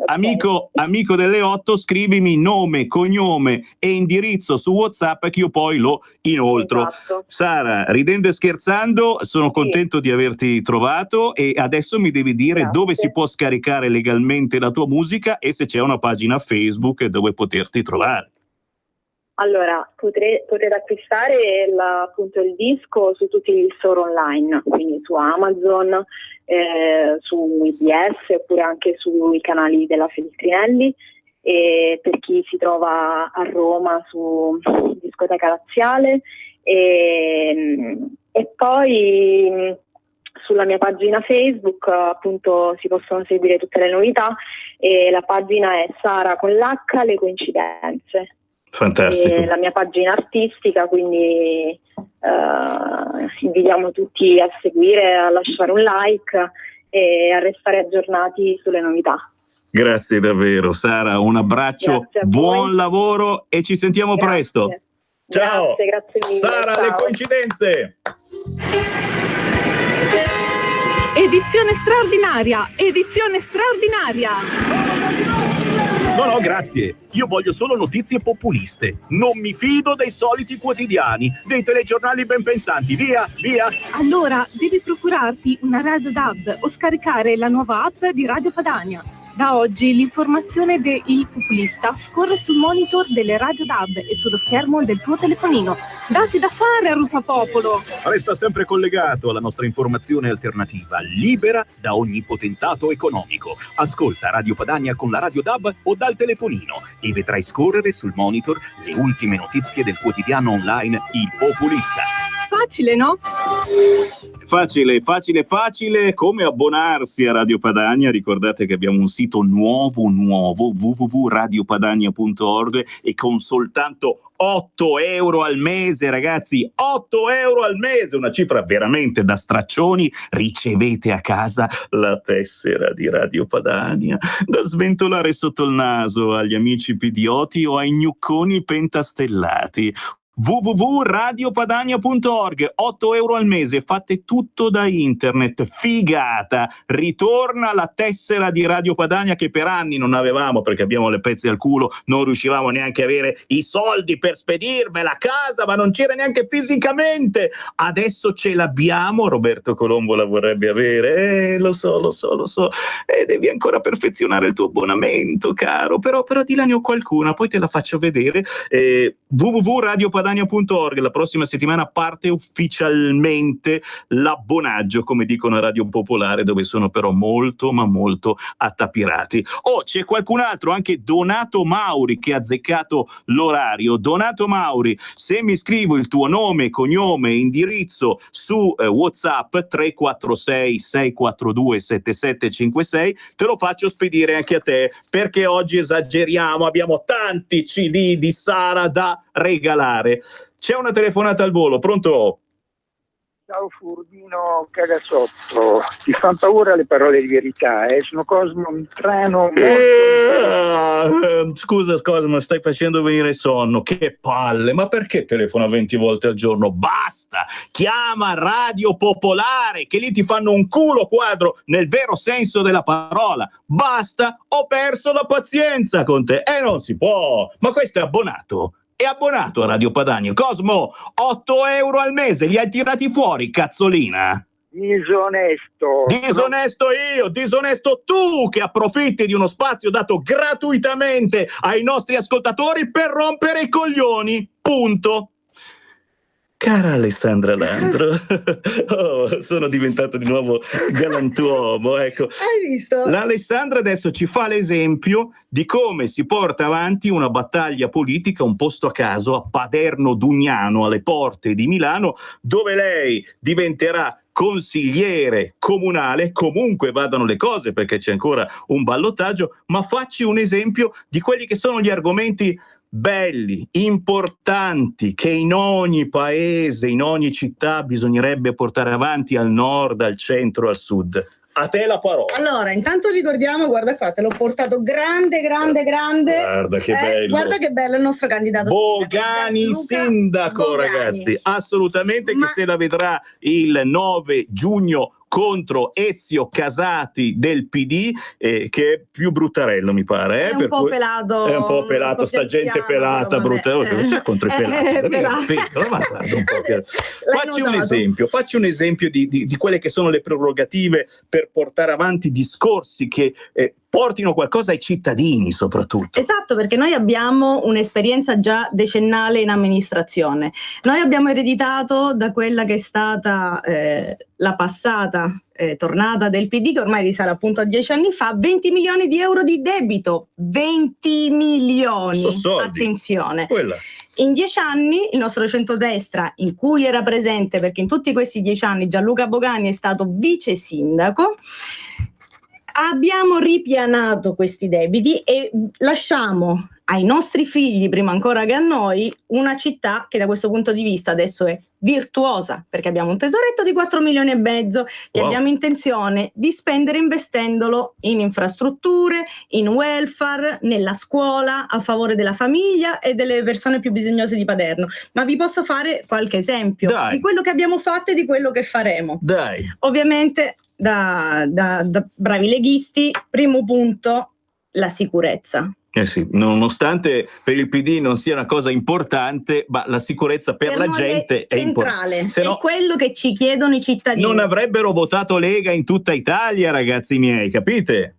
Amico delle 8, scrivimi nome, cognome e indirizzo su WhatsApp che io poi lo inoltro. Esatto. Sara, ridendo e scherzando, sono contento di averti trovato e adesso mi devi dire dove si può scaricare legalmente la tua musica e se c'è una pagina Facebook dove poterti trovare. Allora, potete acquistare appunto il disco su tutti gli store online, quindi su Amazon, su IBS oppure anche sui canali della Feltrinelli, e per chi si trova a Roma su Discoteca Laziale, e poi sulla mia pagina Facebook, appunto si possono seguire tutte le novità, e la pagina è Sara con l'H, le coincidenze. Fantastico. E la mia pagina artistica, quindi invitiamo tutti a seguire, a lasciare un like e a restare aggiornati sulle novità. Grazie davvero Sara, un abbraccio, buon lavoro e ci sentiamo presto. Ciao. Grazie mille. Sara, ciao. le coincidenze. Edizione straordinaria, edizione straordinaria. No, grazie. Io voglio solo notizie populiste. Non mi fido dei soliti quotidiani, dei telegiornali ben pensanti. Via, via. Allora, devi procurarti una Radio DAB o scaricare la nuova app di Radio Padania. Da oggi l'informazione de Il Populista scorre sul monitor delle Radio DAB e sullo schermo del tuo telefonino. Datti da fare, Rufapopolo! Resta sempre collegato alla nostra informazione alternativa, libera da ogni potentato economico. Ascolta Radio Padania con la Radio DAB o dal telefonino e vedrai scorrere sul monitor le ultime notizie del quotidiano online Il Populista. Facile, no? Facile, facile, facile. Come abbonarsi a Radio Padania? Ricordate che abbiamo un sito nuovo www.radiopadania.org e con soltanto 8 euro al mese, ragazzi, 8 euro al mese, una cifra veramente da straccioni, ricevete a casa la tessera di Radio Padania da sventolare sotto il naso agli amici pidioti o ai gnucconi pentastellati. www.radiopadania.org, 8 euro al mese, fate tutto da internet, figata, ritorna la tessera di Radio Padania che per anni non avevamo perché abbiamo le pezze al culo, non riuscivamo neanche a avere i soldi per spedirvela a casa, ma non c'era neanche fisicamente, adesso ce l'abbiamo, Roberto Colombo la vorrebbe avere, lo so, e devi ancora perfezionare il tuo abbonamento, caro, però di là ne ho qualcuna, poi te la faccio vedere, www.radiopadania.org. La prossima settimana parte ufficialmente l'abbonaggio, come dicono a Radio Popolare, dove sono però molto ma molto attapirati. C'è qualcun altro, anche Donato Mauri, che ha azzeccato l'orario. Donato Mauri, se mi scrivo il tuo nome, cognome e indirizzo su WhatsApp 346 642 7756, te lo faccio spedire anche a te, perché oggi esageriamo, abbiamo tanti CD di Sara da regalare. C'è una telefonata al volo, pronto? Ciao Furbino Cagasotto, ti fanno paura le parole di verità, sono Cosmo Mitrano. Scusa, ma stai facendo venire sonno, che palle, ma perché telefona 20 volte al giorno? Basta, chiama Radio Popolare, che lì ti fanno un culo quadro nel vero senso della parola. Basta, ho perso la pazienza con te, non si può, ma questo è abbonato. È abbonato a Radio Padania. Cosmo, 8 euro al mese, li hai tirati fuori, cazzolina? Disonesto io, disonesto tu, che approfitti di uno spazio dato gratuitamente ai nostri ascoltatori per rompere i coglioni. Punto. Cara Alessandra Landro, sono diventato di nuovo galantuomo, ecco. Hai visto? L'Alessandra adesso ci fa l'esempio di come si porta avanti una battaglia politica, un posto a caso, a Paderno Dugnano, alle porte di Milano, dove lei diventerà consigliere comunale, comunque vadano le cose perché c'è ancora un ballottaggio, ma facci un esempio di quelli che sono gli argomenti belli, importanti, che in ogni paese, in ogni città bisognerebbe portare avanti, al nord, al centro, al sud. A te la parola. Allora, intanto ricordiamo, guarda qua, te l'ho portato grande. Guarda che bello. Guarda che bello il nostro candidato. Bogani sindaco, Bogani. Ragazzi, assolutamente, che se la vedrà il 9 giugno contro Ezio Casati del PD, che è più bruttarello, mi pare. È un po' pelato. È un po' pelato, sta gente pelata, brutta. Contro i pelati. Facci un esempio di quelle che sono le prerogative per portare avanti discorsi che portino qualcosa ai cittadini, soprattutto. Esatto, perché noi abbiamo un'esperienza già decennale in amministrazione. Noi abbiamo ereditato da quella che è stata la passata tornata del PD, che ormai risale appunto a 10 anni fa, 20 milioni di euro di debito. 20 milioni, attenzione. In 10 anni il nostro centrodestra, in cui era presente, perché in tutti questi 10 anni Gianluca Bogani è stato vice sindaco, abbiamo ripianato questi debiti e lasciamo ai nostri figli, prima ancora che a noi, una città che da questo punto di vista adesso è virtuosa, perché abbiamo un tesoretto di 4 milioni e mezzo che abbiamo intenzione di spendere investendolo in infrastrutture, in welfare, nella scuola, a favore della famiglia e delle persone più bisognose di Paderno. Ma vi posso fare qualche esempio di quello che abbiamo fatto e di quello che faremo. Ovviamente da bravi leghisti, primo punto, la sicurezza. Sì, nonostante per il PD non sia una cosa importante, ma la sicurezza per la gente è centrale, Se no, è quello che ci chiedono i cittadini. non avrebbero votato Lega in tutta Italia, ragazzi miei, capite?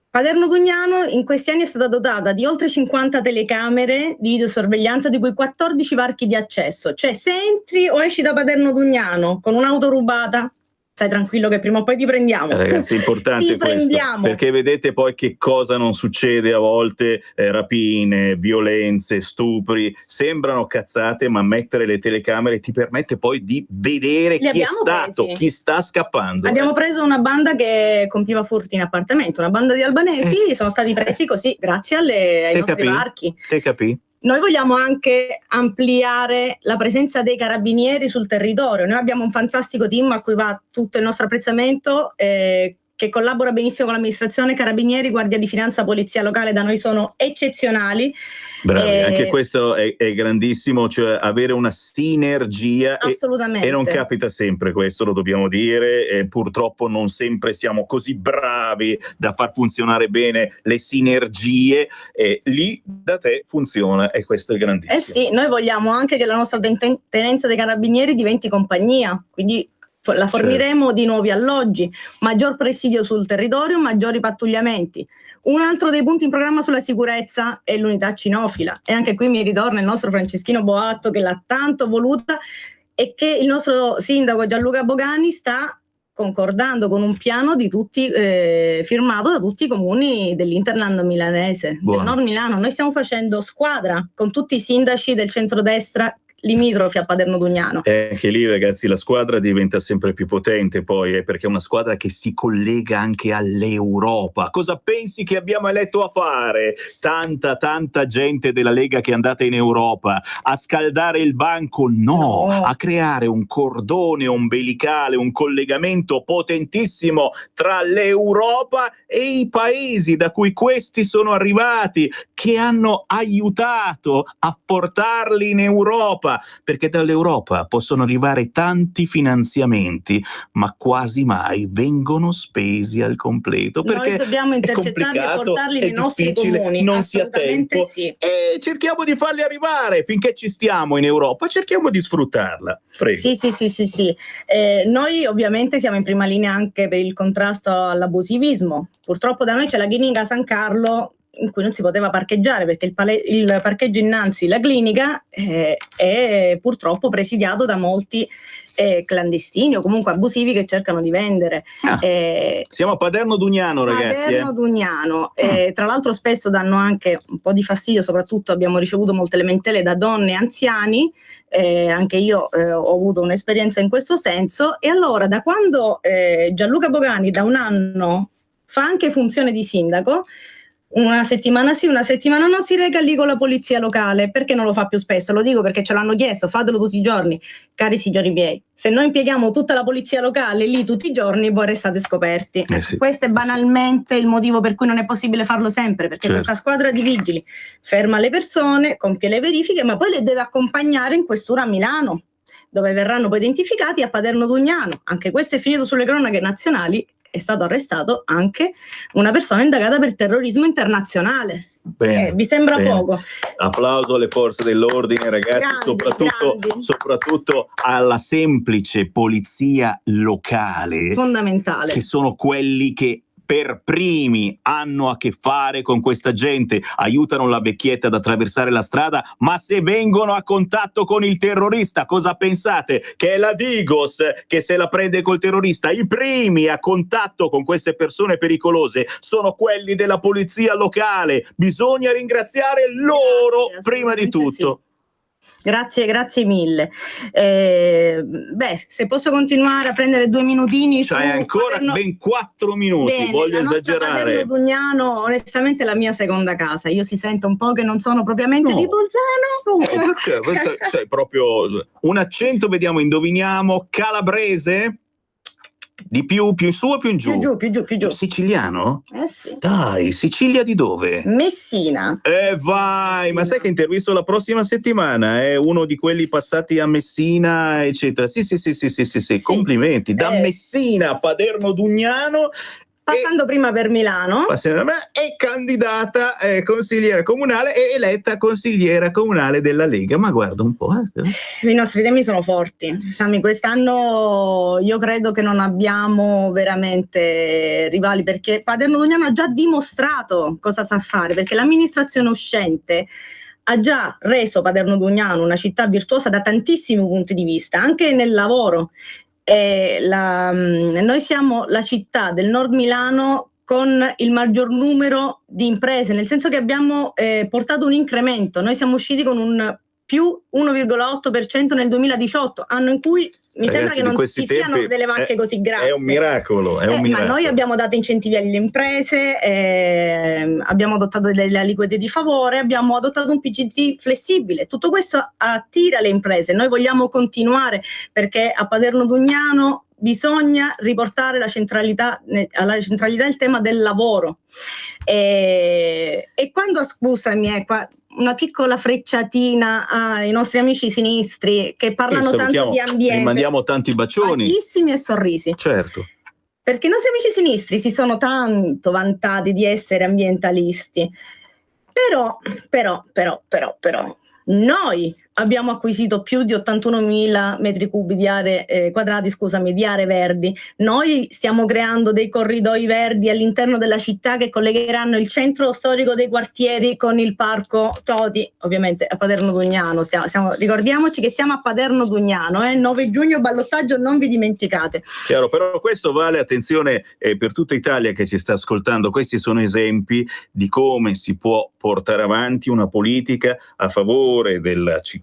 Paderno Dugnano in questi anni è stata dotata di oltre 50 telecamere di videosorveglianza, di cui 14 varchi di accesso. Cioè, se entri o esci da Paderno Dugnano con un'auto rubata, stai tranquillo che prima o poi ti prendiamo. Ragazzi, è importante Ti questo, prendiamo. perché vedete poi che cosa non succede a volte, rapine, violenze, stupri, sembrano cazzate, ma mettere le telecamere ti permette poi di vedere chi è stato, chi sta scappando. Abbiamo preso una banda che compiva furti in appartamento, una banda di albanesi, sono stati presi così grazie ai nostri varchi. Te capì? Noi vogliamo anche ampliare la presenza dei carabinieri sul territorio. Noi abbiamo un fantastico team a cui va tutto il nostro apprezzamento, che collabora benissimo con l'amministrazione, carabinieri, guardia di finanza, polizia locale, da noi sono eccezionali. Bravi, anche questo è grandissimo, cioè avere una sinergia. Assolutamente. E non capita sempre, questo lo dobbiamo dire, e purtroppo non sempre siamo così bravi da far funzionare bene le sinergie, e lì da te funziona, e questo è grandissimo. Sì, noi vogliamo anche che la nostra tenenza dei carabinieri diventi compagnia, quindi la forniremo di nuovi alloggi, maggior presidio sul territorio, maggiori pattugliamenti. Un altro dei punti in programma sulla sicurezza è l'unità cinofila, e anche qui mi ritorna il nostro Franceschino Boatto che l'ha tanto voluta e che il nostro sindaco Gianluca Bogani sta concordando con un piano di tutti, firmato da tutti i comuni dell'Interland milanese, del Nord Milano. Noi stiamo facendo squadra con tutti i sindaci del centrodestra limitrofi a Paderno Dugnano. Anche lì, ragazzi, la squadra diventa sempre più potente, poi, perché è una squadra che si collega anche all'Europa. Cosa pensi che abbiamo eletto a fare? Tanta gente della Lega che è andata in Europa a scaldare il banco? No, a creare un cordone ombelicale, un collegamento potentissimo tra l'Europa e i paesi da cui questi sono arrivati, che hanno aiutato a portarli in Europa, perché dall'Europa possono arrivare tanti finanziamenti, ma quasi mai vengono spesi al completo, perché noi dobbiamo intercettarli e portarli nei nostri comuni. Non si ha tempo, sì. E cerchiamo di farli arrivare. Finché ci stiamo in Europa, cerchiamo di sfruttarla. Prego. Sì. Noi ovviamente siamo in prima linea anche per il contrasto all'abusivismo. Purtroppo da noi c'è la clinica San Carlo, in cui non si poteva parcheggiare perché il parcheggio innanzi la clinica è purtroppo presidiato da molti clandestini o comunque abusivi che cercano di vendere. Siamo a Paderno Dugnano, ragazzi. Paderno Dugnano. Tra l'altro spesso danno anche un po' di fastidio, soprattutto abbiamo ricevuto molte lamentele da donne e anziani, anche io ho avuto un'esperienza in questo senso, e allora da quando Gianluca Bogani da un anno fa anche funzione di sindaco, una settimana sì, una settimana no, si reca lì con la polizia locale. Perché non lo fa più spesso? Lo dico perché ce l'hanno chiesto, fatelo tutti i giorni. Cari signori miei, se noi impieghiamo tutta la polizia locale lì tutti i giorni, voi restate scoperti. Questo è banalmente il motivo per cui non è possibile farlo sempre, perché questa squadra di vigili ferma le persone, compie le verifiche, ma poi le deve accompagnare in questura a Milano, dove verranno poi identificati a Paderno Dugnano. Anche questo è finito sulle cronache nazionali. È stato arrestato anche una persona indagata per terrorismo internazionale. Bene, vi sembra poco? Applauso alle forze dell'ordine, ragazzi, soprattutto alla semplice polizia locale, fondamentale, che sono quelli che per primi hanno a che fare con questa gente, aiutano la vecchietta ad attraversare la strada, ma se vengono a contatto con il terrorista, cosa pensate? Che è la Digos che se la prende col terrorista? I primi a contatto con queste persone pericolose sono quelli della polizia locale. Bisogna ringraziare loro prima di tutto. Grazie mille. Se posso continuare a prendere 2 minutini. C'hai ancora ben 4 minuti, Bene, voglio la nostra esagerare. Paderno Dugnano, onestamente, è la mia seconda casa. Io si sente un po' che non sono propriamente di Bolzano. Perché? Questo sei proprio un accento, vediamo, indoviniamo, calabrese? Di più in su o più in giù? Più giù. Siciliano? Sì. Dai, Sicilia di dove? Messina. Vai, ma sai che intervisto la prossima settimana? È uno di quelli passati a Messina, eccetera. Sì. Complimenti. Da Messina a Paderno Dugnano. Passando prima per Milano. È candidata consigliera comunale e eletta consigliera comunale della Lega. Ma guarda un po'. I nostri temi sono forti. Sami, quest'anno io credo che non abbiamo veramente rivali, perché Paderno Dugnano ha già dimostrato cosa sa fare, perché l'amministrazione uscente ha già reso Paderno Dugnano una città virtuosa da tantissimi punti di vista, anche nel lavoro. Noi siamo la città del nord Milano con il maggior numero di imprese, nel senso che abbiamo portato un incremento. Noi siamo usciti con un più 1,8% nel 2018, anno in cui mi sembra che non ci siano delle vacche così grasse. È un miracolo, Ma noi abbiamo dato incentivi alle imprese, abbiamo adottato delle aliquote di favore, abbiamo adottato un PGT flessibile. Tutto questo attira le imprese. Noi vogliamo continuare, perché a Paderno Dugnano bisogna riportare alla centralità il tema del lavoro. E quando, scusami, una piccola frecciatina ai nostri amici sinistri che parlano tanto di ambiente. Gli mandiamo tanti bacioni. Bacissimi e sorrisi. Certo. Perché i nostri amici sinistri si sono tanto vantati di essere ambientalisti. Però, noi abbiamo acquisito più di 81.000 metri cubi di aree di aree verdi. Noi stiamo creando dei corridoi verdi all'interno della città che collegheranno il centro storico dei quartieri con il parco Toti, ovviamente a Paderno Dugnano. Ricordiamoci che siamo a Paderno Dugnano, 9 giugno ballottaggio, non vi dimenticate. Chiaro, però questo vale, attenzione, per tutta Italia che ci sta ascoltando. Questi sono esempi di come si può portare avanti una politica a favore della città,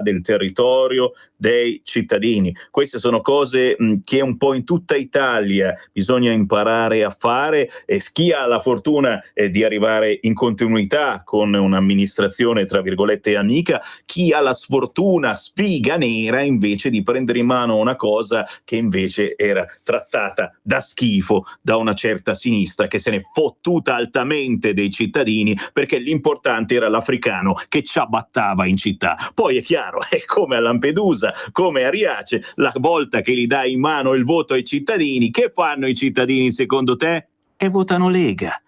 del territorio, dei cittadini. Queste sono cose che un po' in tutta Italia bisogna imparare a fare, e chi ha la fortuna di arrivare in continuità con un'amministrazione tra virgolette amica, chi ha la sfortuna, sfiga nera, invece di prendere in mano una cosa che invece era trattata da schifo da una certa sinistra che se ne è fottuta altamente dei cittadini, perché l'importante era l'africano che ciabattava in città. Poi è chiaro, è come a Lampedusa, come a Riace, la volta che gli dai in mano il voto ai cittadini, che fanno i cittadini secondo te? E votano Lega.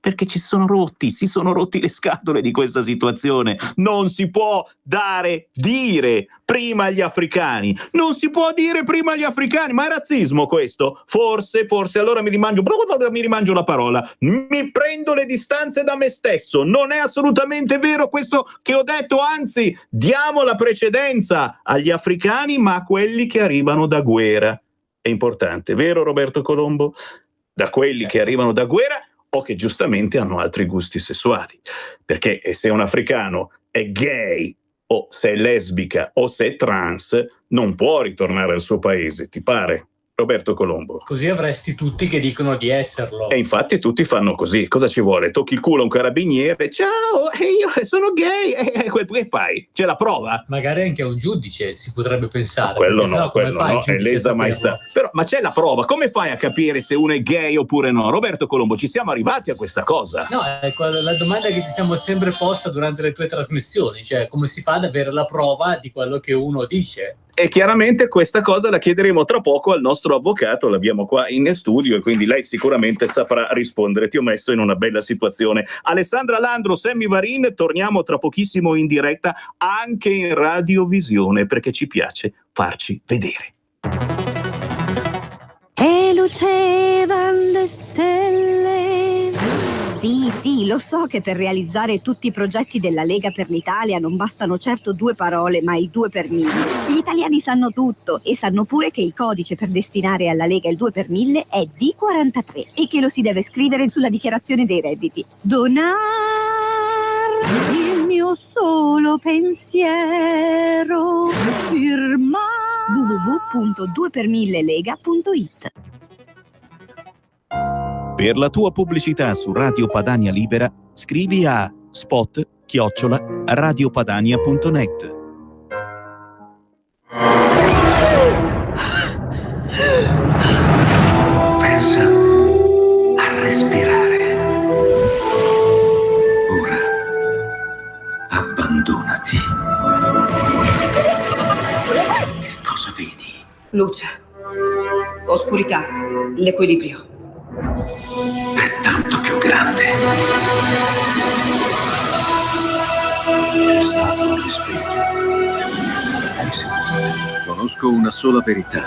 Perché si sono rotti le scatole di questa situazione. Non si può dire prima agli africani. Non si può dire prima agli africani. Ma è razzismo questo? Forse allora mi rimangio la parola. Mi prendo le distanze da me stesso. Non è assolutamente vero questo che ho detto, anzi, diamo la precedenza agli africani, ma a quelli che arrivano da guerra. È importante, vero Roberto Colombo? Da quelli che arrivano da guerra o che giustamente hanno altri gusti sessuali, perché se un africano è gay o se è lesbica o se è trans non può ritornare al suo paese, ti pare? Roberto Colombo. Così avresti tutti che dicono di esserlo. E infatti tutti fanno così. Cosa ci vuole? Tocchi il culo a un carabiniere, ciao, io sono gay, che fai? C'è la prova? Magari anche a un giudice si potrebbe pensare. Quello no, è lesa maestà. Però, ma c'è la prova, come fai a capire se uno è gay oppure no? Roberto Colombo, ci siamo arrivati a questa cosa? No, è la domanda che ci siamo sempre posta durante le tue trasmissioni, cioè come si fa ad avere la prova di quello che uno dice? E chiaramente questa cosa la chiederemo tra poco al nostro avvocato, l'abbiamo qua in studio e quindi lei sicuramente saprà rispondere. Ti ho messo in una bella situazione. Alessandra Landro, Sammy Varin, torniamo tra pochissimo in diretta anche in radiovisione perché ci piace farci vedere. E lucevano le stelle. Sì, lo so che per realizzare tutti i progetti della Lega per l'Italia non bastano certo 2 parole, ma il 2 per 1000. Gli italiani sanno tutto e sanno pure che il codice per destinare alla Lega il 2 per 1000 è D43 e che lo si deve scrivere sulla dichiarazione dei redditi. Donar il mio solo pensiero. Firma www.2per1000lega.it. Per la tua pubblicità su Radio Padania Libera, scrivi a spot@radiopadania.net. Pensa a respirare. Ora abbandonati. Che cosa vedi? Luce, oscurità, l'equilibrio. È tanto più grande. È stato un risveglio. Hai sentito? Conosco una sola verità.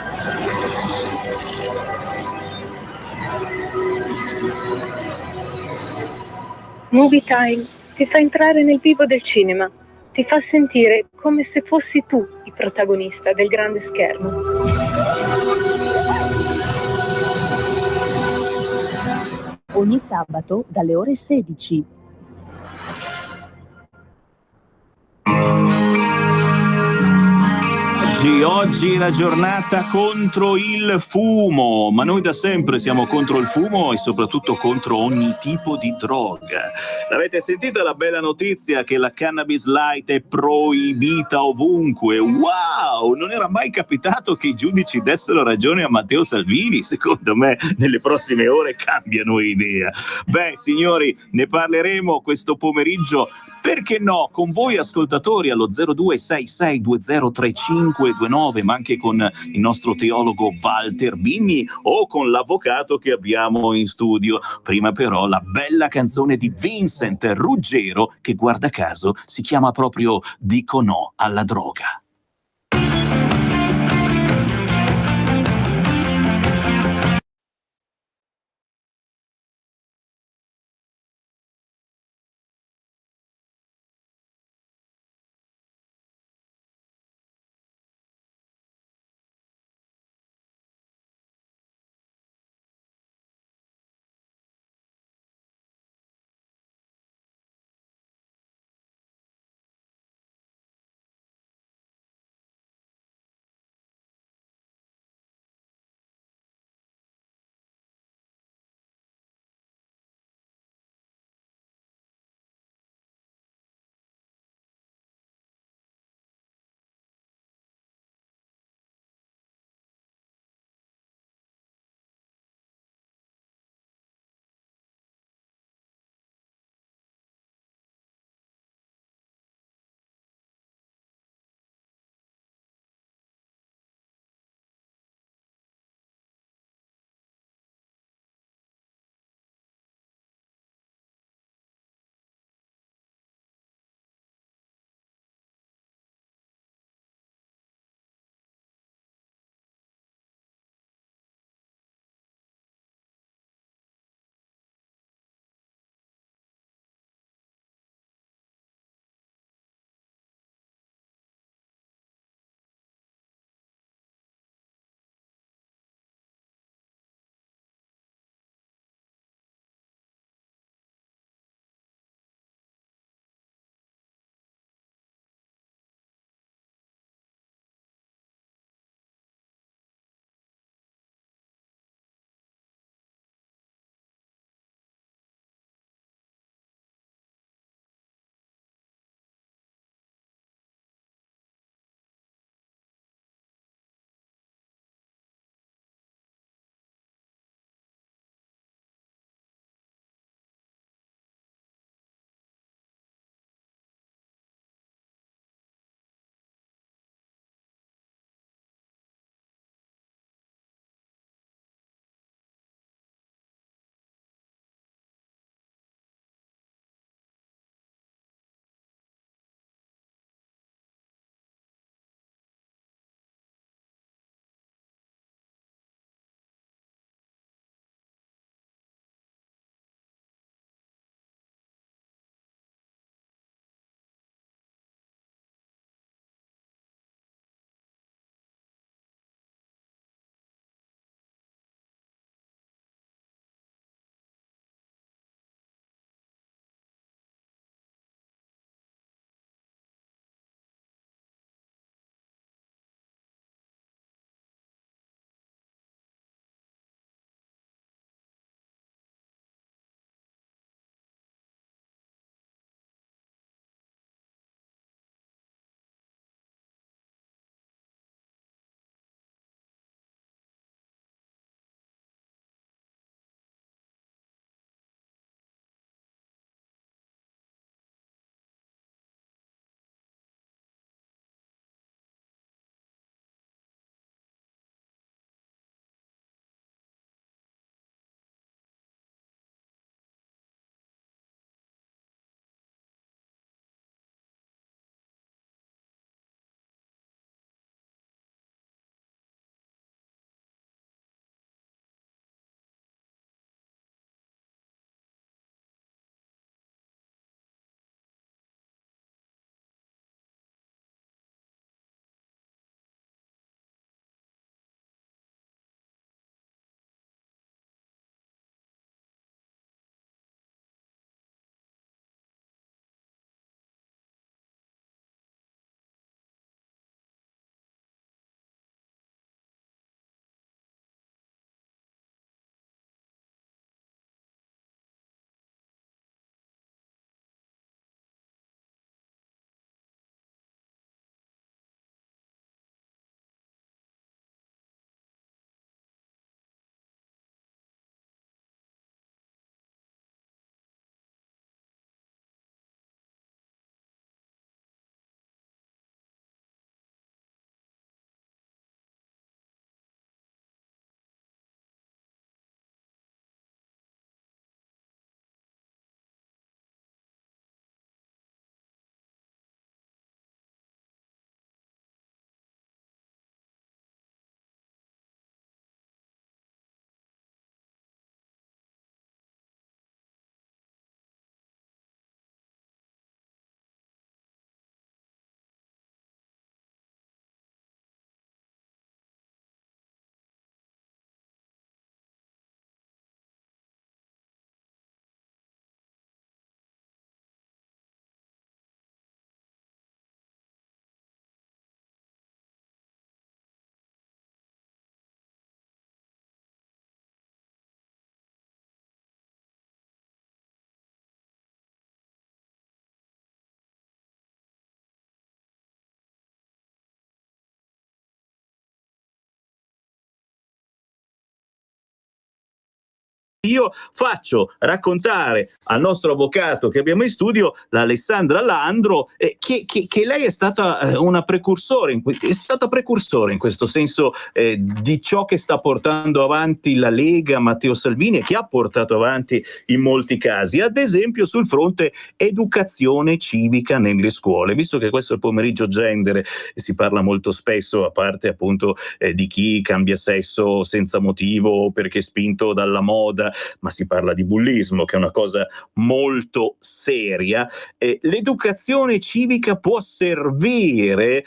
Movie Time ti fa entrare nel vivo del cinema, ti fa sentire come se fossi tu il protagonista del grande schermo. Ogni sabato dalle ore 16. Oggi è la giornata contro il fumo, ma noi da sempre siamo contro il fumo e soprattutto contro ogni tipo di droga. L'avete sentita la bella notizia che la cannabis light è proibita ovunque? Wow! Non era mai capitato che i giudici dessero ragione a Matteo Salvini? Secondo me nelle prossime ore cambiano idea. Beh, signori, ne parleremo questo pomeriggio. Perché no? Con voi ascoltatori allo 0266203529, ma anche con il nostro teologo Walter Bini o con l'avvocato che abbiamo in studio. Prima però la bella canzone di Vincent Ruggero che guarda caso si chiama proprio Dico no alla droga. infatti io faccio raccontare al nostro avvocato che abbiamo in studio, la Alessandra Landro, che lei è stata una precursore, è stata precursore in questo senso di ciò che sta portando avanti la Lega, Matteo Salvini, e che ha portato avanti in molti casi, ad esempio sul fronte educazione civica nelle scuole, visto che questo è il pomeriggio gender e si parla molto spesso, a parte appunto di chi cambia sesso senza motivo perché spinto dalla moda, ma si parla di bullismo, che è una cosa molto seria. L'educazione civica può servire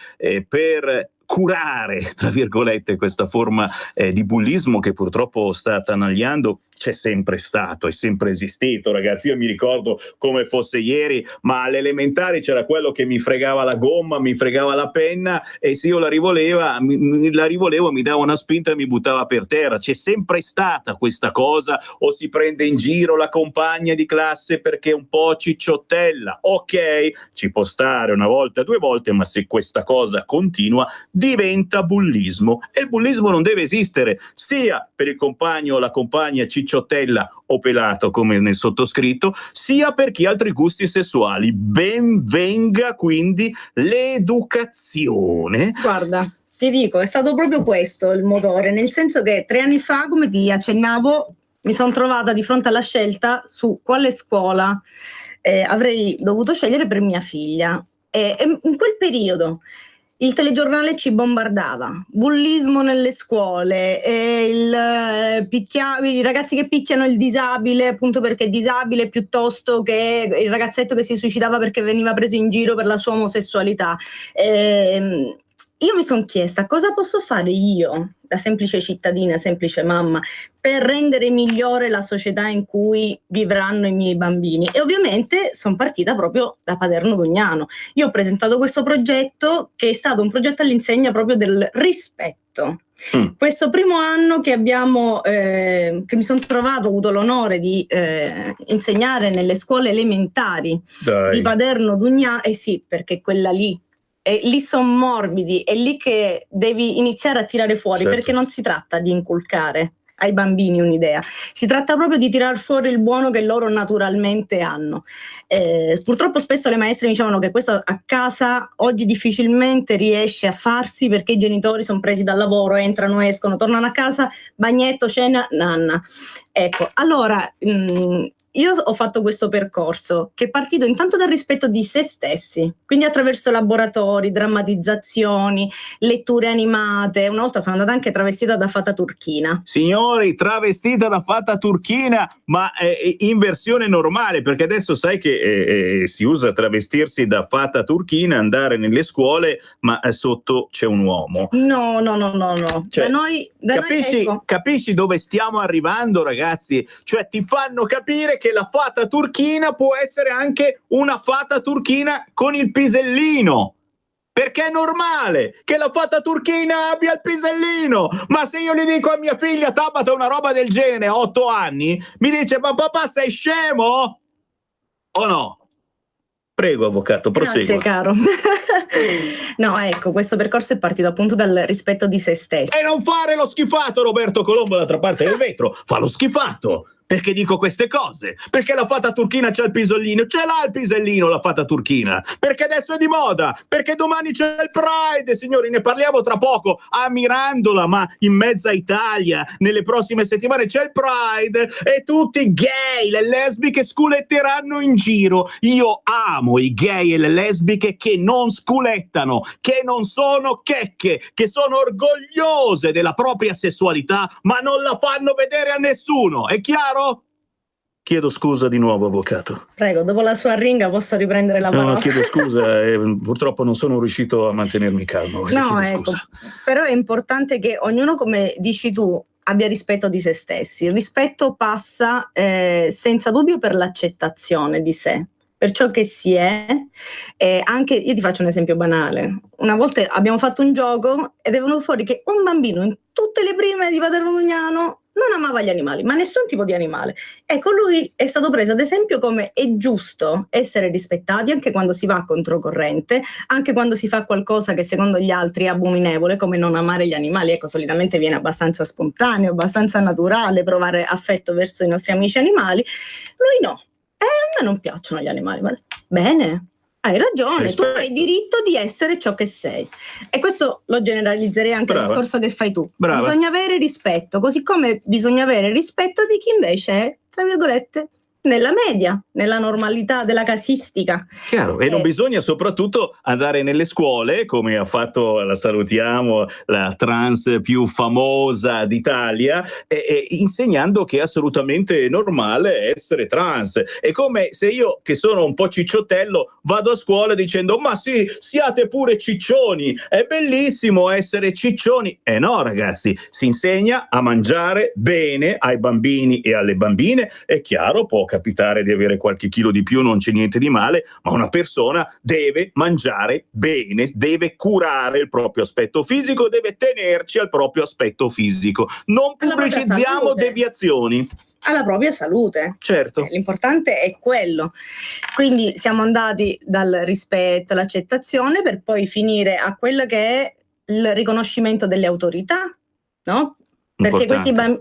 per curare, tra virgolette, questa forma di bullismo che purtroppo sta attanagliando. C'è sempre stato, è sempre esistito, ragazzi. Io mi ricordo come fosse ieri, ma alle elementari c'era quello che mi fregava la gomma, mi fregava la penna, e se io la rivolevo mi dava una spinta e mi buttava per terra. C'è sempre stata questa cosa, o si prende in giro la compagna di classe perché è un po' cicciottella. Ok, ci può stare una volta, due volte, ma se questa cosa continua diventa bullismo, e il bullismo non deve esistere sia per il compagno o la compagna cicciottella o pelato come nel sottoscritto, sia per chi ha altri gusti sessuali. Ben venga quindi l'educazione. Guarda, ti dico, è stato proprio questo il motore, nel senso che 3 anni fa, come ti accennavo, mi sono trovata di fronte alla scelta su quale scuola avrei dovuto scegliere per mia figlia, e in quel periodo il telegiornale ci bombardava, bullismo nelle scuole, i ragazzi che picchiano il disabile appunto perché è disabile, piuttosto che il ragazzetto che si suicidava perché veniva preso in giro per la sua omosessualità. Io mi sono chiesta cosa posso fare io, da semplice cittadina, semplice mamma, per rendere migliore la società in cui vivranno i miei bambini, e ovviamente sono partita proprio da Paderno Dugnano. Io ho presentato questo progetto, che è stato un progetto all'insegna proprio del rispetto. Questo primo anno che abbiamo, che mi sono trovato, ho avuto l'onore di insegnare nelle scuole elementari di Paderno Dugnano, sì, perché quella lì sono morbidi, è lì che devi iniziare a tirare fuori, certo. Perché non si tratta di inculcare ai bambini un'idea, si tratta proprio di tirar fuori il buono che loro naturalmente hanno. Purtroppo spesso le maestre mi dicevano che questo a casa oggi difficilmente riesce a farsi, perché i genitori sono presi dal lavoro, entrano, escono, tornano a casa, bagnetto, cena, nanna. Ecco, allora io ho fatto questo percorso che è partito intanto dal rispetto di se stessi, quindi attraverso laboratori, drammatizzazioni, letture animate. Una volta sono andata anche travestita da fata turchina. Signori, travestita da fata turchina, ma in versione normale, perché adesso sai che si usa travestirsi da fata turchina, andare nelle scuole, ma sotto c'è un uomo. No. Cioè, capisci, ecco. Capisci dove stiamo arrivando, ragazzi? Cioè ti fanno capire che la fata turchina può essere anche una fata turchina con il pisellino, perché è normale che la fata turchina abbia il pisellino. Ma se io gli dico a mia figlia Tabata una roba del genere a 8 anni, mi dice: ma papà sei scemo o no? Prego, avvocato, prosegua. Grazie, caro. No, ecco, questo percorso è partito appunto dal rispetto di se stessi. E non fare lo schifato, Roberto Colombo, dall'altra parte del vetro. Fa lo schifato. Perché dico queste cose? Perché la fata turchina c'ha il pisellino, ce l'ha il pisellino la fata turchina, perché adesso è di moda, perché domani c'è il Pride, signori, ne parliamo tra poco a Mirandola, ma in mezza Italia nelle prossime settimane c'è il Pride e tutti i gay, le lesbiche sculetteranno in giro. Io amo i gay e le lesbiche che non sculettano, che non sono checche, che sono orgogliose della propria sessualità, ma non la fanno vedere a nessuno, è chiaro? Chiedo scusa di nuovo, avvocato. Prego, dopo la sua arringa posso riprendere la parola. No, chiedo scusa, purtroppo non sono riuscito a mantenermi calmo. No, ecco, però è importante che ognuno, come dici tu, abbia rispetto di se stessi. Il rispetto passa senza dubbio per l'accettazione di sé, per ciò che si è. Anche io ti faccio un esempio banale. Una volta abbiamo fatto un gioco ed è venuto fuori che un bambino in tutte le prime di Paderno Dugnano non amava gli animali, ma nessun tipo di animale. Ecco, lui è stato preso ad esempio come è giusto essere rispettati anche quando si va controcorrente, anche quando si fa qualcosa che secondo gli altri è abominevole, come non amare gli animali. Ecco, solitamente viene abbastanza spontaneo, abbastanza naturale provare affetto verso i nostri amici animali. Lui no. A me non piacciono gli animali. Bene, hai ragione, tu hai diritto di essere ciò che sei. E questo lo generalizzerei anche al discorso che fai tu. Brava. Bisogna avere rispetto, così come bisogna avere rispetto di chi invece è, tra virgolette, nella media, nella normalità della casistica. Chiaro, e non bisogna soprattutto andare nelle scuole, come ha fatto, la salutiamo, la trans più famosa d'Italia, insegnando che è assolutamente normale essere trans. È come se io, che sono un po' cicciottello, vado a scuola dicendo ma sì, siate pure ciccioni, è bellissimo essere ciccioni. No ragazzi, si insegna a mangiare bene ai bambini e alle bambine. È chiaro, può capitare di avere qualche chilo di più, non c'è niente di male, ma una persona deve mangiare bene, deve curare il proprio aspetto fisico, deve tenerci al proprio aspetto fisico. Non pubblicizziamo deviazioni. Alla propria salute. Certo. L'importante è quello. Quindi siamo andati dal rispetto, l'accettazione, per poi finire a quello che è il riconoscimento delle autorità, no? Perché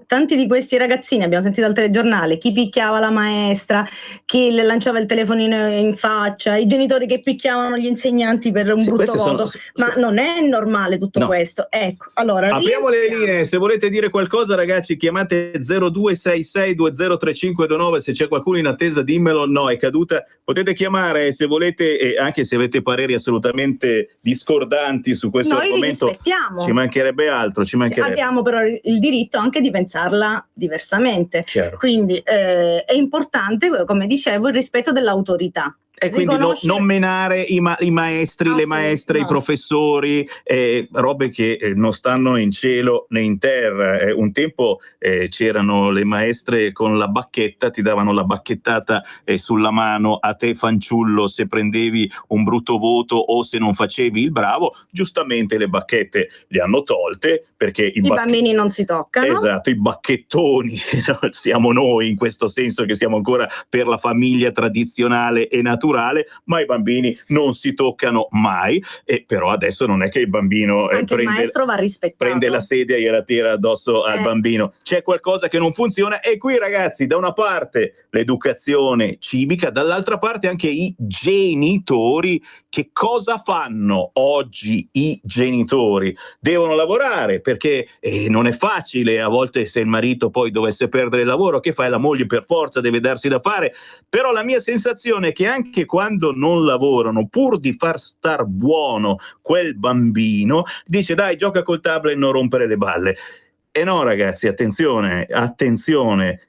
tanti di questi ragazzini, abbiamo sentito al telegiornale, chi picchiava la maestra, chi le lanciava il telefonino in faccia, i genitori che picchiavano gli insegnanti per un brutto voto, ma non è normale tutto questo. Ecco, allora apriamo le linee, se volete dire qualcosa ragazzi chiamate 0266203529, se c'è qualcuno in attesa dimmelo. No, è caduta, potete chiamare se volete, e anche se avete pareri assolutamente discordanti su questo argomento, rispettiamo. Ci mancherebbe altro, ci mancherebbe. Abbiamo però il diritto anche di pensarla diversamente. Chiaro. Quindi è importante, come dicevo, il rispetto dell'autorità. E quindi non menare i maestri, le maestre, i professori, robe che non stanno in cielo né in terra. Un tempo c'erano le maestre con la bacchetta, ti davano la bacchettata sulla mano a te fanciullo se prendevi un brutto voto o se non facevi il bravo. Giustamente le bacchette le hanno tolte perché i bambini non si toccano. Esatto, i bacchettoni siamo noi, in questo senso che siamo ancora per la famiglia tradizionale e naturale, ma i bambini non si toccano mai. Però adesso non è che il bambino il maestro va rispettato, prende la sedia e la tira addosso al bambino. C'è qualcosa che non funziona, e qui ragazzi, da una parte l'educazione civica, dall'altra parte anche i genitori. Che cosa fanno oggi i genitori? Devono lavorare perché non è facile, a volte se il marito poi dovesse perdere il lavoro, che fai? La moglie per forza deve darsi da fare. Però la mia sensazione è che anche quando non lavorano, pur di far star buono quel bambino, dice dai, gioca col tablet e non rompere le balle. E no ragazzi, attenzione,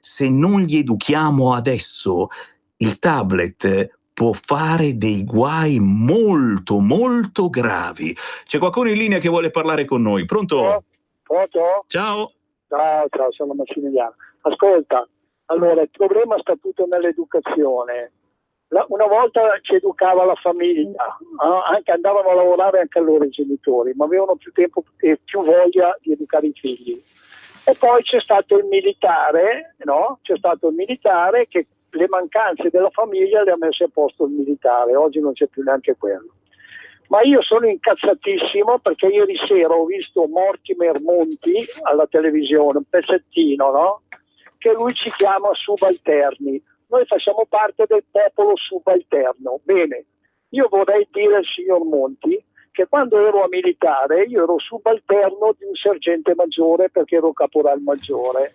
se non li educhiamo adesso, il tablet può fare dei guai molto molto gravi. C'è qualcuno in linea che vuole parlare con noi? Pronto? Pronto? Ciao, sono Massimiliano. Ascolta, allora il problema sta tutto nell'educazione. Una volta ci educava la famiglia, anche andavano a lavorare anche loro i genitori, ma avevano più tempo e più voglia di educare i figli. E poi c'è stato il militare, no? C'è stato il militare che le mancanze della famiglia le ha messe a posto il militare, oggi non c'è più neanche quello. Ma io sono incazzatissimo perché ieri sera ho visto Mortimer Monti alla televisione, un pezzettino, no? Che lui ci chiama subalterni. Noi facciamo parte del popolo subalterno. Bene, io vorrei dire al signor Monti che quando ero a militare io ero subalterno di un sergente maggiore perché ero caporal maggiore.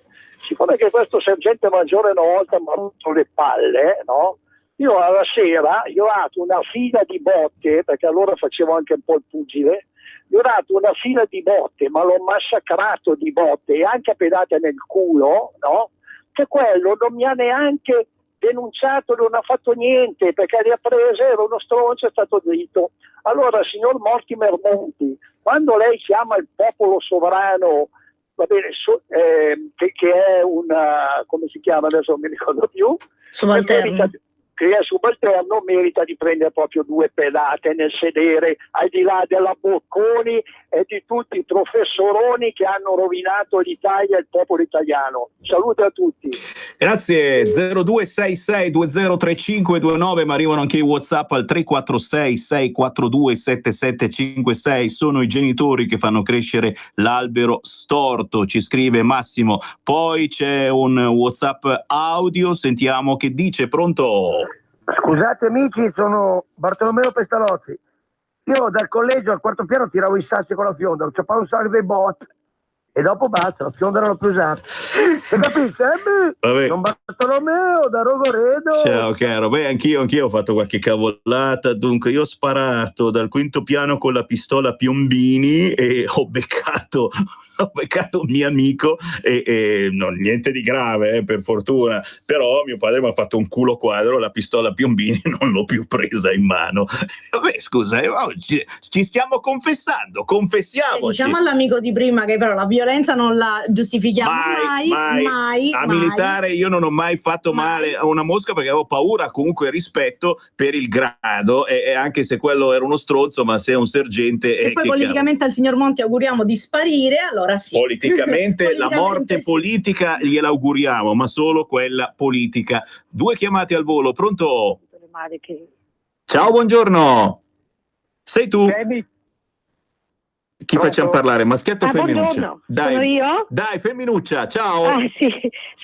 Siccome che questo sergente maggiore una volta mi ha rotto le palle, no? Io alla sera gli ho dato una fila di botte, perché allora facevo anche un po' il pugile, gli ho dato una fila di botte, ma l'ho massacrato di botte e anche pedate nel culo, no? Che quello non mi ha neanche denunciato, non ha fatto niente, perché le ha prese, era uno stronzo, è stato dritto. Allora, signor Mortimer Monti, quando lei chiama il popolo sovrano, va bene, che è una, come si chiama, adesso non mi ricordo più, subalterno. che è subalterno merita di prendere proprio 2 pedate nel sedere, al di là della Bocconi e di tutti i professoroni che hanno rovinato l'Italia e il popolo italiano. Salute a tutti. Grazie. 0266203529, ma arrivano anche i WhatsApp al 346 642 7756. Sono i genitori che fanno crescere l'albero storto, ci scrive Massimo. Poi c'è un WhatsApp audio, sentiamo che dice. Pronto? Scusate amici, sono Bartolomeo Pestalozzi. Io dal collegio al 4º piano tiravo i sassi con la fionda, ho ciapato un sacco dei bot e dopo basta, la fionda non l'ho più usata. Hai capito? Vabbè. Sono Bartolomeo da Rogoredo. Ciao caro, beh anch'io ho fatto qualche cavolata. Dunque io ho sparato dal 5º piano con la pistola Piombini e ho beccato un mio amico e non, niente di grave, per fortuna, però mio padre mi ha fatto un culo quadro, la pistola Piombini non l'ho più presa in mano. Vabbè scusa, ci stiamo confessiamoci. Diciamo all'amico di prima che però la violenza non la giustifichiamo mai. A militare io non ho mai fatto male a una mosca perché avevo paura, comunque rispetto per il grado e anche se quello era uno stronzo, ma se è un sergente e poi politicamente al signor Monti auguriamo di sparire, allora sì. Politicamente la morte politica gliela auguriamo, ma solo quella politica. 2 chiamate al volo. Pronto? Ciao, buongiorno. Sei tu? Chi facciamo parlare? Maschietto o femminuccia? Buongiorno. Dai, sono io? Dai, femminuccia, ciao. Sì,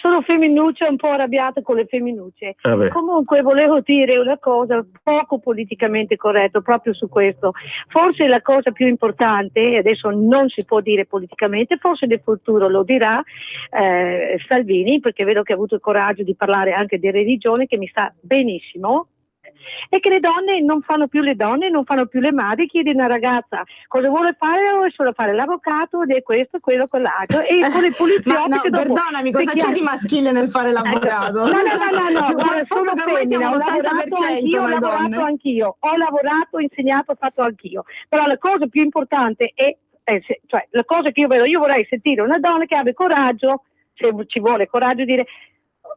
sono femminuccia, un po' arrabbiata con le femminucce. Vabbè. Comunque volevo dire una cosa poco politicamente corretta proprio su questo. Forse la cosa più importante, adesso non si può dire politicamente, forse nel futuro lo dirà Salvini, perché vedo che ha avuto il coraggio di parlare anche di religione, che mi sta benissimo. E che le donne non fanno più le donne, non fanno più le madri. Chiedi a una ragazza cosa vuole fare, vuole solo fare l'avvocato, ed è questo, quello, quell'altro, e con le poliziotti che dopo, perdonami, cosa c'è di maschile nel fare l'avvocato? No, guarda, sono femmina, ho lavorato anch'io, ho lavorato, insegnato, ho fatto anch'io, però la cosa più importante è, cioè la cosa che io vedo, io vorrei sentire una donna che abbia coraggio, se ci vuole coraggio, dire: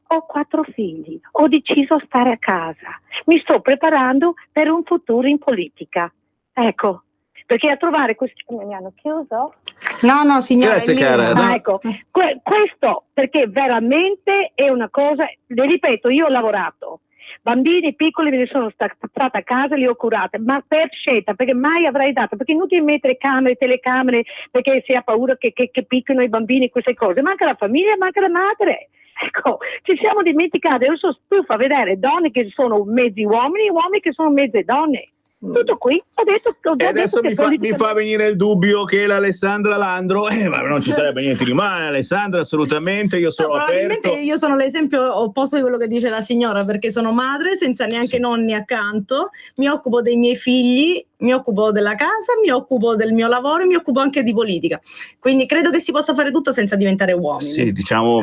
ho 4 figli, ho deciso stare a casa, mi sto preparando per un futuro in politica. Ecco, perché a trovare questi... mi hanno chiuso? No, signora. Grazie cara. No. Ecco, questo perché veramente è una cosa, le ripeto, io ho lavorato, bambini piccoli me ne sono stata a casa, li ho curate, ma per scelta, perché mai avrei dato, perché è inutile mettere camere, telecamere, perché si ha paura che picchino i bambini, queste cose, manca la famiglia, manca la madre. Ecco, ci siamo dimenticati, io sono stufa a vedere donne che sono mezzi uomini e uomini che sono mezze donne. Tutto qui, ho detto e adesso mi fa venire il dubbio che l'Alessandra Landro, ma non ci sarebbe niente di male, Alessandra, assolutamente, io sono probabilmente aperto. Io sono l'esempio opposto di quello che dice la signora, perché sono madre senza neanche nonni accanto, mi occupo dei miei figli, mi occupo della casa, mi occupo del mio lavoro e mi occupo anche di politica, quindi credo che si possa fare tutto senza diventare uomini. Sì, diciamo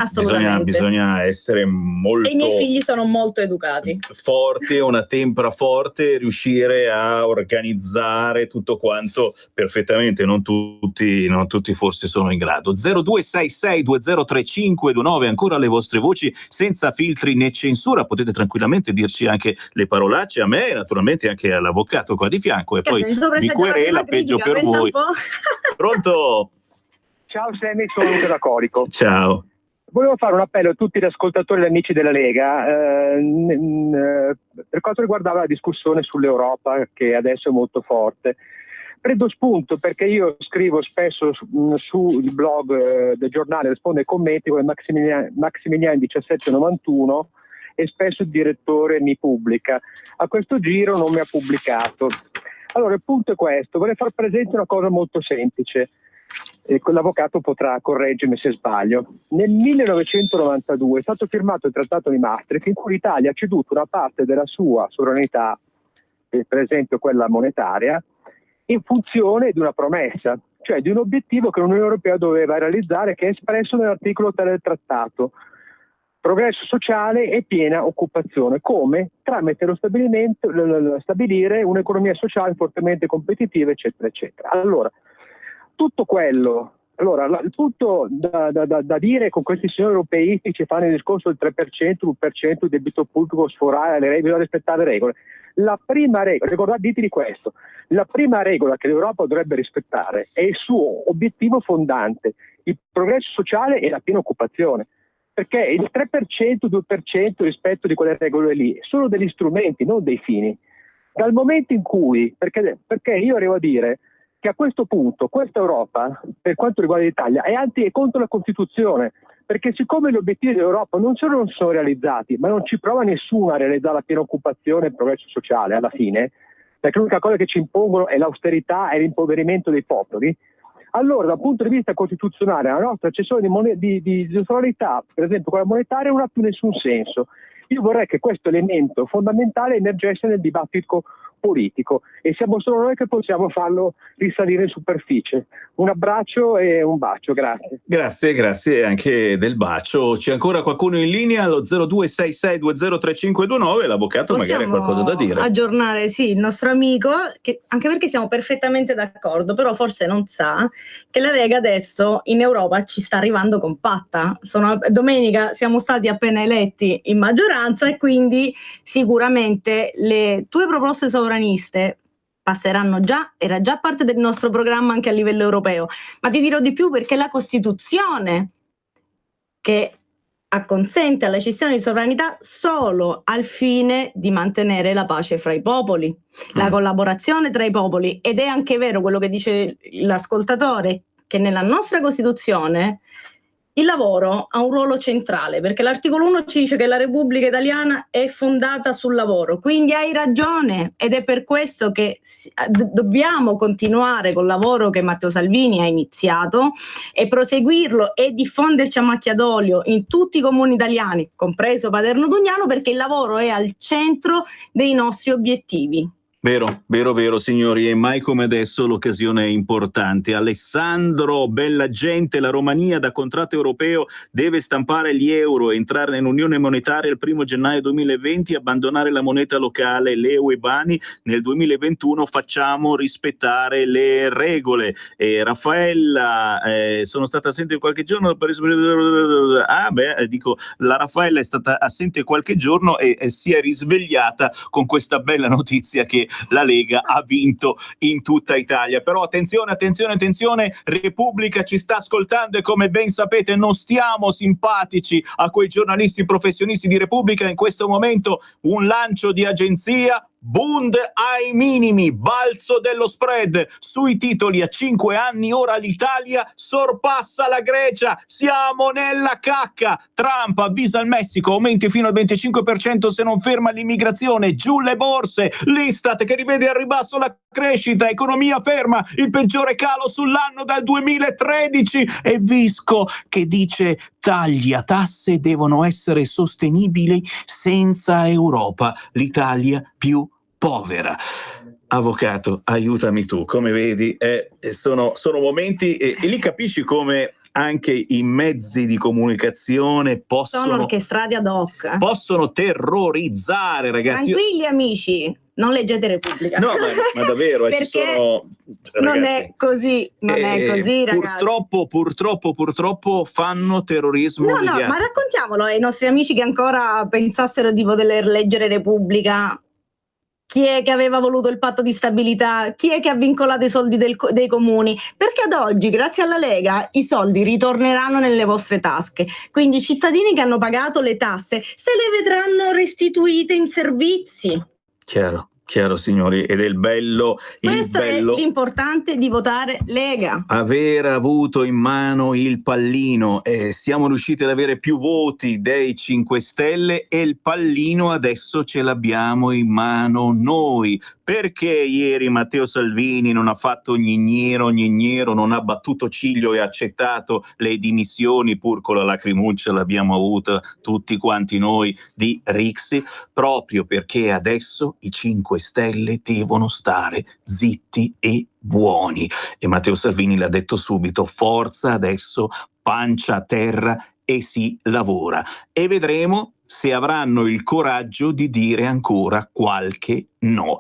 bisogna essere molto, e i miei figli sono molto educati, forti, una tempra forte, riuscire a organizzare tutto quanto perfettamente, non tutti forse sono in grado. 0266203529, ancora le vostre voci senza filtri né censura, potete tranquillamente dirci anche le parolacce a me e naturalmente anche all'avvocato qua di fianco, e poi vi querela, peggio per voi. Pronto? Ciao Sammy, sono Luca da Corico. Ciao. Volevo fare un appello a tutti gli ascoltatori e amici della Lega per quanto riguardava la discussione sull'Europa, che adesso è molto forte. Prendo spunto perché io scrivo spesso sul blog del giornale Risponde ai commenti come Maximilian 1791, e spesso il direttore mi pubblica. A questo giro non mi ha pubblicato. Allora il punto è questo: vorrei far presente una cosa molto semplice. E quell'avvocato potrà correggermi se sbaglio. Nel 1992 è stato firmato il Trattato di Maastricht, in cui l'Italia ha ceduto una parte della sua sovranità, per esempio quella monetaria, in funzione di una promessa, cioè di un obiettivo che l'Unione Europea doveva realizzare, che è espresso nell'articolo 3 del Trattato: progresso sociale e piena occupazione. Come? Tramite lo stabilire un'economia sociale fortemente competitiva, eccetera, eccetera. Allora, tutto quello Allora, il punto da dire con questi signori europeisti ci fanno il discorso del 3%, 1% di debito pubblico, sforare le regole, bisogna rispettare le regole. La prima regola, ricordate di questo, la prima regola che l'Europa dovrebbe rispettare è il suo obiettivo fondante, il progresso sociale e la piena occupazione. Perché il 3%, 2% rispetto di quelle regole lì sono degli strumenti, non dei fini. Dal momento in cui, perché io arrivo a dire che a questo punto questa Europa, per quanto riguarda l'Italia, è contro la Costituzione, perché siccome gli obiettivi dell'Europa non sono realizzati, ma non ci prova nessuno a realizzare la piena occupazione e il progresso sociale alla fine, perché l'unica cosa che ci impongono è l'austerità e l'impoverimento dei popoli, allora dal punto di vista costituzionale la nostra cessione di sovranità, per esempio quella monetaria, non ha più nessun senso. Io vorrei che questo elemento fondamentale emergesse nel dibattito politico e siamo solo noi che possiamo farlo risalire in superficie. Un abbraccio e un bacio, grazie. Grazie anche del bacio. C'è ancora qualcuno in linea allo 0266203529, l'avvocato magari ha qualcosa da dire. Aggiornare, sì, il nostro amico, anche perché siamo perfettamente d'accordo, però forse non sa che la Lega adesso in Europa ci sta arrivando compatta. Domenica siamo stati appena eletti in maggioranza e quindi sicuramente le tue proposte sovraniste passeranno già, era già parte del nostro programma anche a livello europeo, ma ti dirò di più perché la Costituzione che acconsente alla cessione di sovranità solo al fine di mantenere la pace fra i popoli, la collaborazione tra i popoli, ed è anche vero quello che dice l'ascoltatore, che nella nostra Costituzione il lavoro ha un ruolo centrale, perché l'articolo 1 ci dice che la Repubblica Italiana è fondata sul lavoro, quindi hai ragione, ed è per questo che dobbiamo continuare col lavoro che Matteo Salvini ha iniziato e proseguirlo e diffonderci a macchia d'olio in tutti i comuni italiani, compreso Paderno Dugnano, perché il lavoro è al centro dei nostri obiettivi. Vero, signori, e mai come adesso l'occasione è importante. Alessandro, bella gente, la Romania da contratto europeo deve stampare gli euro, entrare nell'unione monetaria il 1 gennaio 2020, abbandonare la moneta locale, l'EU e Bani. Nel 2021 facciamo rispettare le regole. Raffaella, sono stata assente qualche giorno. La Raffaella è stata assente qualche giorno e si è risvegliata con questa bella notizia che la Lega ha vinto in tutta Italia. Però attenzione, Repubblica ci sta ascoltando e come ben sapete non stiamo simpatici a quei giornalisti professionisti di Repubblica. In questo momento un lancio di agenzia, Bund ai minimi, balzo dello spread sui titoli a 5 anni, ora l'Italia sorpassa la Grecia, siamo nella cacca. Trump avvisa il Messico, aumenti fino al 25% se non ferma l'immigrazione, giù le borse, l'Istat che rivede al ribasso la crescita, economia ferma, il peggiore calo sull'anno dal 2013 e Visco che dice taglia tasse devono essere sostenibili senza Europa, l'Italia più povera. Avvocato, aiutami tu, come vedi sono momenti e lì capisci come anche i mezzi di comunicazione sono orchestrati ad hoc, possono terrorizzare, ragazzi. Tranquilli amici, non leggete Repubblica. No, ma davvero, ci sono, ragazzi, non è così, ragazzi. Purtroppo fanno terrorismo. No, ma raccontiamolo ai nostri amici che ancora pensassero di poter leggere Repubblica. Chi è che aveva voluto il patto di stabilità? Chi è che ha vincolato i soldi dei comuni? Perché ad oggi, grazie alla Lega, i soldi ritorneranno nelle vostre tasche. Quindi i cittadini che hanno pagato le tasse se le vedranno restituite in servizi. Chiaro signori, ed è il bello. Questo è l'importante di votare Lega. Aver avuto in mano il pallino, siamo riusciti ad avere più voti dei 5 Stelle e il pallino adesso ce l'abbiamo in mano noi. Perché ieri Matteo Salvini non ha fatto gnignero, non ha battuto ciglio e ha accettato le dimissioni, pur con la lacrimuccia l'abbiamo avuta tutti quanti noi di Rixi? Proprio perché adesso i 5 Stelle devono stare zitti e buoni. E Matteo Salvini l'ha detto subito, forza adesso, pancia a terra e si lavora. E vedremo se avranno il coraggio di dire ancora qualche no.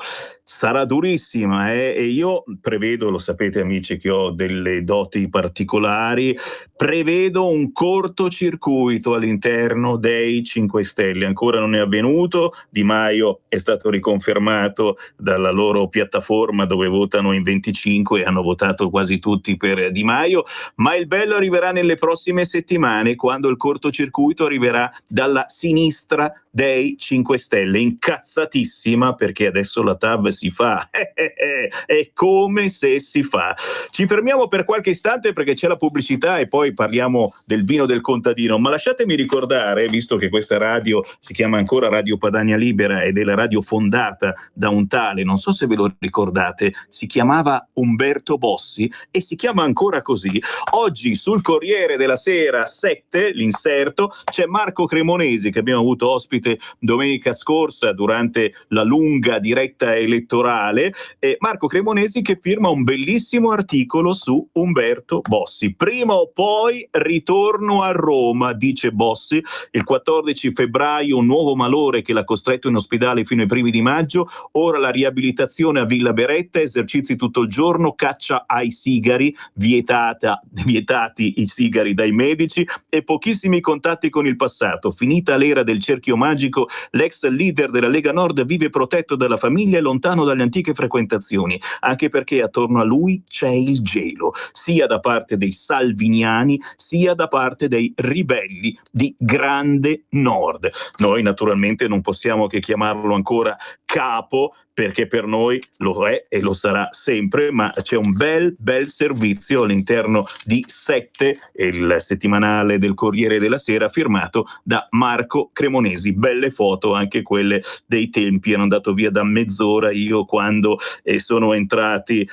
Sarà durissima, e io prevedo, lo sapete amici che ho delle doti particolari, prevedo un cortocircuito all'interno dei 5 Stelle. Ancora non è avvenuto, Di Maio è stato riconfermato dalla loro piattaforma dove votano in 25 e hanno votato quasi tutti per Di Maio, ma il bello arriverà nelle prossime settimane, quando il cortocircuito arriverà dalla sinistra dei 5 Stelle, incazzatissima perché adesso la TAV si fa, è come se si fa. Ci fermiamo per qualche istante perché c'è la pubblicità e poi parliamo del vino del contadino, ma lasciatemi ricordare, visto che questa radio si chiama ancora Radio Padania Libera ed è la radio fondata da un tale, non so se ve lo ricordate, si chiamava Umberto Bossi e si chiama ancora così. Oggi sul Corriere della Sera 7, l'inserto, c'è Marco Cremonesi che abbiamo avuto ospite domenica scorsa durante la lunga diretta elettorale, e Marco Cremonesi che firma un bellissimo articolo su Umberto Bossi. Prima o poi ritorno a Roma, dice Bossi, il 14 febbraio un nuovo malore che l'ha costretto in ospedale fino ai primi di maggio, ora la riabilitazione a Villa Beretta, esercizi tutto il giorno, caccia ai sigari, vietati i sigari dai medici e pochissimi contatti con il passato. Finita l'era del cerchio magico, l'ex leader della Lega Nord vive protetto dalla famiglia e lontano dalle antiche frequentazioni, anche perché attorno a lui c'è il gelo, sia da parte dei salviniani sia da parte dei ribelli di Grande Nord. Noi naturalmente non possiamo che chiamarlo ancora capo, perché per noi lo è e lo sarà sempre, ma c'è un bel servizio all'interno di 7, il settimanale del Corriere della Sera, firmato da Marco Cremonesi. Belle foto anche quelle dei tempi, hanno andato via da mezz'ora io quando sono entrate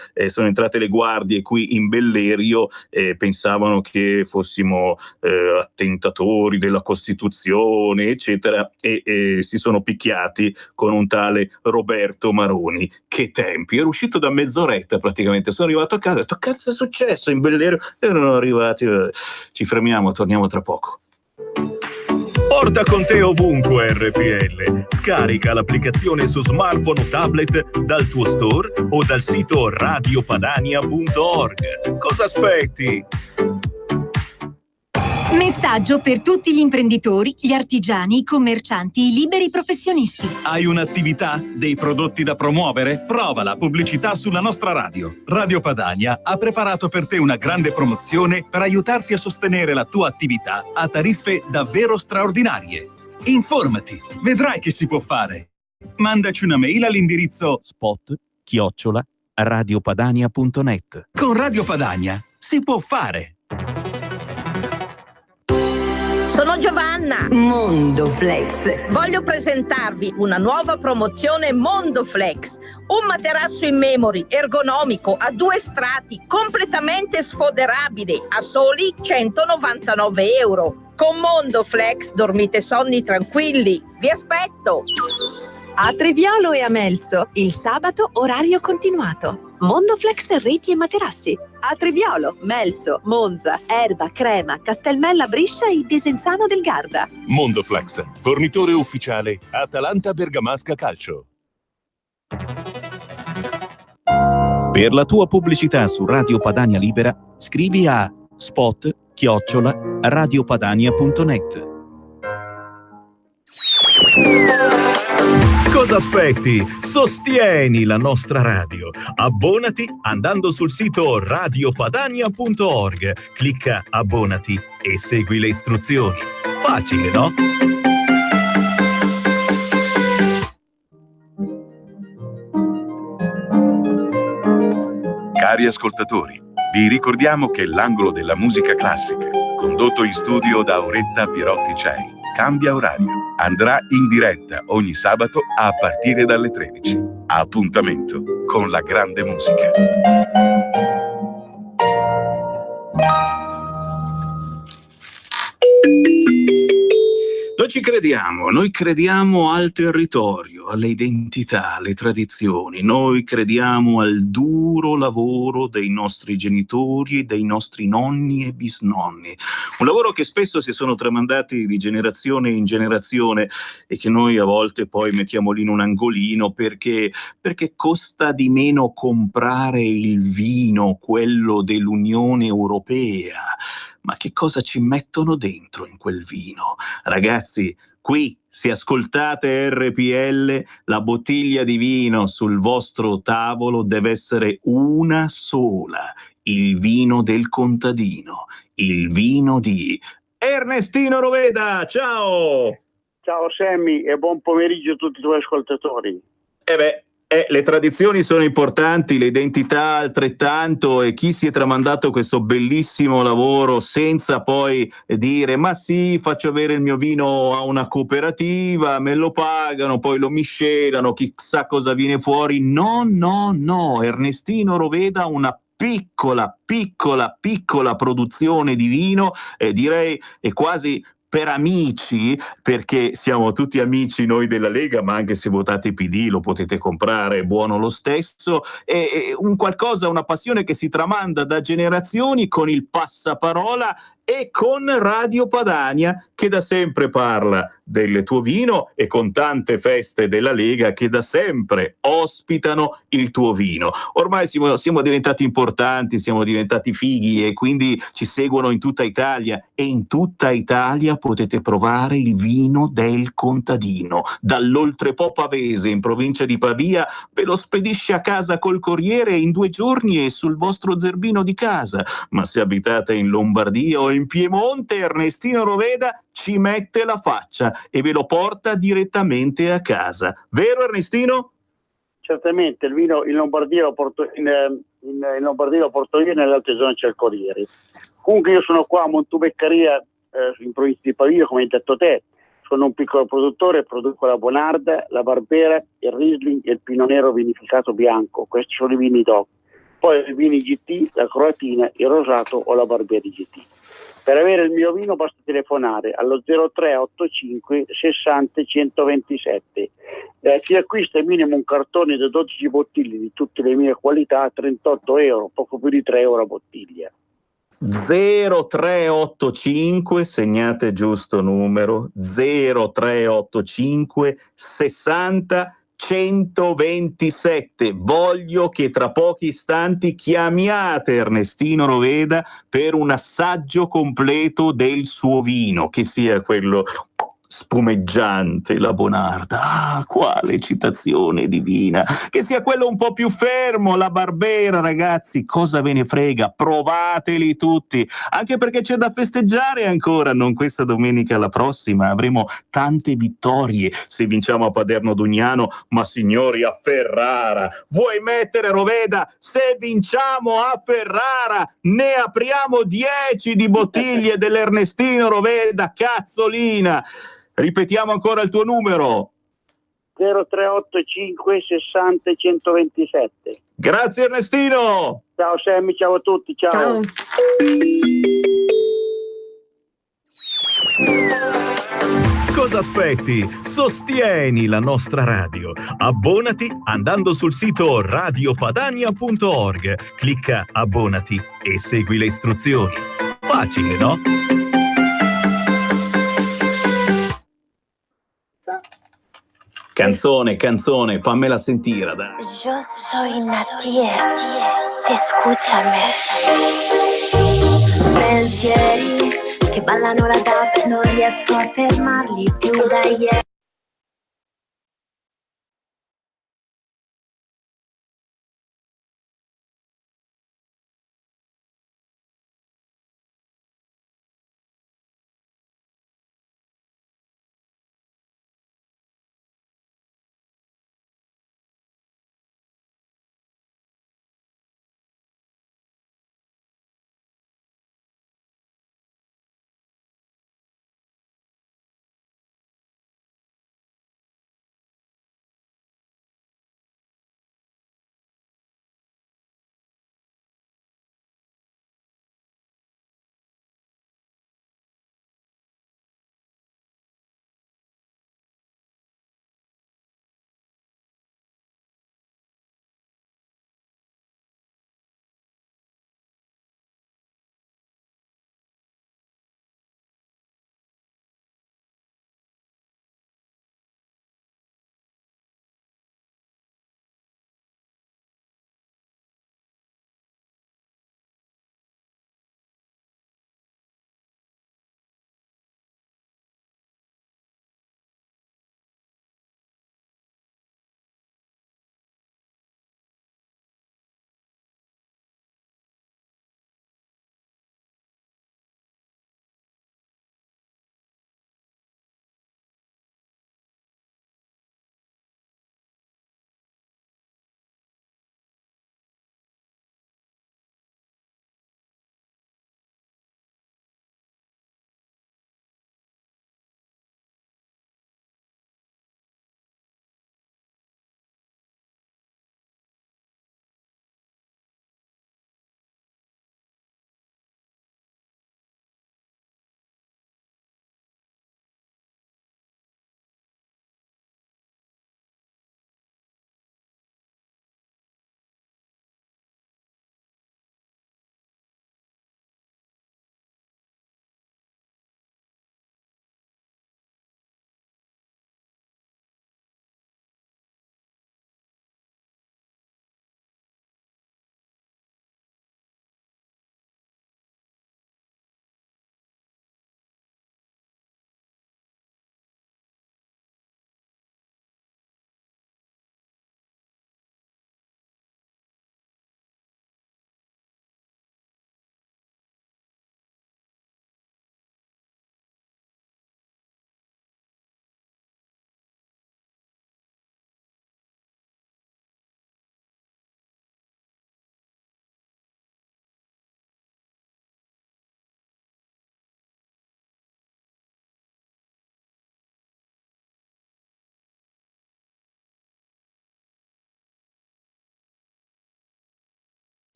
le guardie qui in Bellerio, pensavano che fossimo attentatori della Costituzione eccetera, e si sono picchiati con un tale Roberto Maroni. Che tempi, ero uscito da mezz'oretta praticamente, sono arrivato a casa, ho detto cazzo è successo in Bellerio, erano arrivati. Ci fermiamo, torniamo tra poco. Porta con te ovunque RPL. Scarica l'applicazione su smartphone o tablet dal tuo store o dal sito radiopadania.org. Cosa aspetti? Messaggio per tutti gli imprenditori, gli artigiani, i commercianti, i liberi professionisti. Hai un'attività? Dei prodotti da promuovere? Prova la pubblicità sulla nostra radio. Radio Padania ha preparato per te una grande promozione per aiutarti a sostenere la tua attività a tariffe davvero straordinarie. Informati, vedrai che si può fare. Mandaci una mail all'indirizzo spot@radiopadania.net. Con Radio Padania si può fare. Sono Giovanna. Mondoflex. Voglio presentarvi una nuova promozione Mondoflex. Un materasso in memory ergonomico a 2 strati, completamente sfoderabile, a soli 199 euro. Con Mondoflex dormite sonni tranquilli. Vi aspetto. A Treviolo e a Melzo, il sabato orario continuato. Mondoflex reti e materassi. A Treviolo, Melzo, Monza, Erba, Crema, Castelmella Briscia e Desenzano del Garda. Mondoflex, fornitore ufficiale Atalanta Bergamasca Calcio. Per la tua pubblicità su Radio Padania Libera, scrivi a spot@radiopadania.net. Cosa aspetti? Sostieni la nostra radio. Abbonati andando sul sito radiopadania.org. Clicca abbonati e segui le istruzioni. Facile, no? Cari ascoltatori, vi ricordiamo che l'angolo della musica classica, condotto in studio da Auretta Pierotti Cei, cambia orario. Andrà in diretta ogni sabato a partire dalle 13. Appuntamento con la grande musica. Noi ci crediamo, noi crediamo al territorio. alle identità, alle tradizioni. Noi crediamo al duro lavoro dei nostri genitori, dei nostri nonni e bisnonni. Un lavoro che spesso si sono tramandati di generazione in generazione e che noi a volte poi mettiamo lì in un angolino perché costa di meno comprare il vino, quello dell'Unione Europea. Ma che cosa ci mettono dentro in quel vino? Ragazzi, qui, se ascoltate RPL, la bottiglia di vino sul vostro tavolo deve essere una sola, il vino del contadino, il vino di Ernestino Roveda. Ciao! Ciao Sammy e buon pomeriggio a tutti i tuoi ascoltatori. Le tradizioni sono importanti, le identità altrettanto, e chi si è tramandato questo bellissimo lavoro senza poi dire ma sì, faccio avere il mio vino a una cooperativa, me lo pagano, poi lo miscelano, chissà cosa viene fuori. No, Ernestino Roveda ha una piccola produzione di vino, direi è quasi per amici, perché siamo tutti amici noi della Lega, ma anche se votate PD lo potete comprare, è buono lo stesso, è un qualcosa, una passione che si tramanda da generazioni con il passaparola e con Radio Padania, che da sempre parla del tuo vino, e con tante feste della Lega che da sempre ospitano il tuo vino. Ormai siamo diventati importanti, siamo diventati fighi, e quindi ci seguono in tutta Italia, e in tutta Italia potete provare il vino del contadino. Dall'Oltrepo Pavese, in provincia di Pavia, ve lo spedisce a casa col corriere in 2 giorni e sul vostro zerbino di casa. Ma se abitate in Lombardia o in Piemonte, Ernestino Roveda ci mette la faccia e ve lo porta direttamente a casa. Vero Ernestino? Certamente, il vino in Lombardia lo porto in Lombardia lo porto io, nelle altre zone c'è il Corriere. Comunque io sono qua a Montubeccaria, in provincia di Pavia, come hai detto te. Sono un piccolo produttore, produco la Bonarda, la Barbera, il Riesling e il Pinot Nero vinificato bianco. Questi sono i vini DOC. Poi i vini GT, la Croatina, il Rosato o la Barbieri GT. Per avere il mio vino basta telefonare allo 0385 60 127. Chi acquista il minimo un cartone da 12 bottiglie di tutte le mie qualità a 38 euro, poco più di 3 euro a bottiglia. 0385, segnate giusto numero, 0385 60 127. Voglio che tra pochi istanti chiamiate Ernestino Roveda per un assaggio completo del suo vino, che sia quello spumeggiante, la Bonarda, quale citazione divina, che sia quello un po' più fermo, la Barbera. Ragazzi, cosa ve ne frega, provateli tutti, anche perché c'è da festeggiare ancora, non questa domenica, la prossima avremo tante vittorie se vinciamo a Paderno Dugnano, ma signori, a Ferrara vuoi mettere Roveda? Se vinciamo a Ferrara ne apriamo 10 di bottiglie dell'Ernestino Roveda, cazzolina. Ripetiamo ancora il tuo numero. 0385 60 127. Grazie Ernestino. Ciao Sammy, ciao a tutti, ciao. Cosa aspetti? Sostieni la nostra radio. Abbonati andando sul sito radiopadania.org. Clicca abbonati e segui le istruzioni. Facile, no? Canzone, fammela sentire, dai. Yo soy Natie, escúchame. Pensieri che ballano la tap, non riesco a fermarli più da ieri.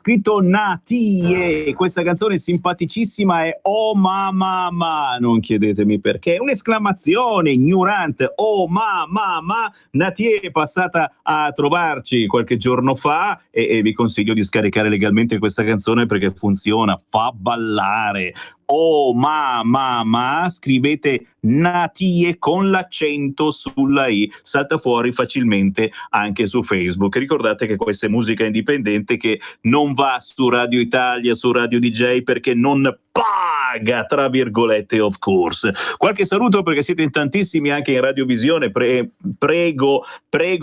scritto Natie. Questa canzone simpaticissima è Oh mamma ma, non chiedetemi perché, è un'esclamazione ignorante. Oh mamma. Natie è passata a trovarci qualche giorno fa e vi consiglio di scaricare legalmente questa canzone perché funziona, fa ballare. Oh ma, scrivete Natie con l'accento sulla I, salta fuori facilmente anche su Facebook. Ricordate che questa è musica indipendente che non va su Radio Italia, su Radio DJ, perché non paga, tra virgolette, of course. Qualche saluto perché siete in tantissimi anche in radiovisione. Prego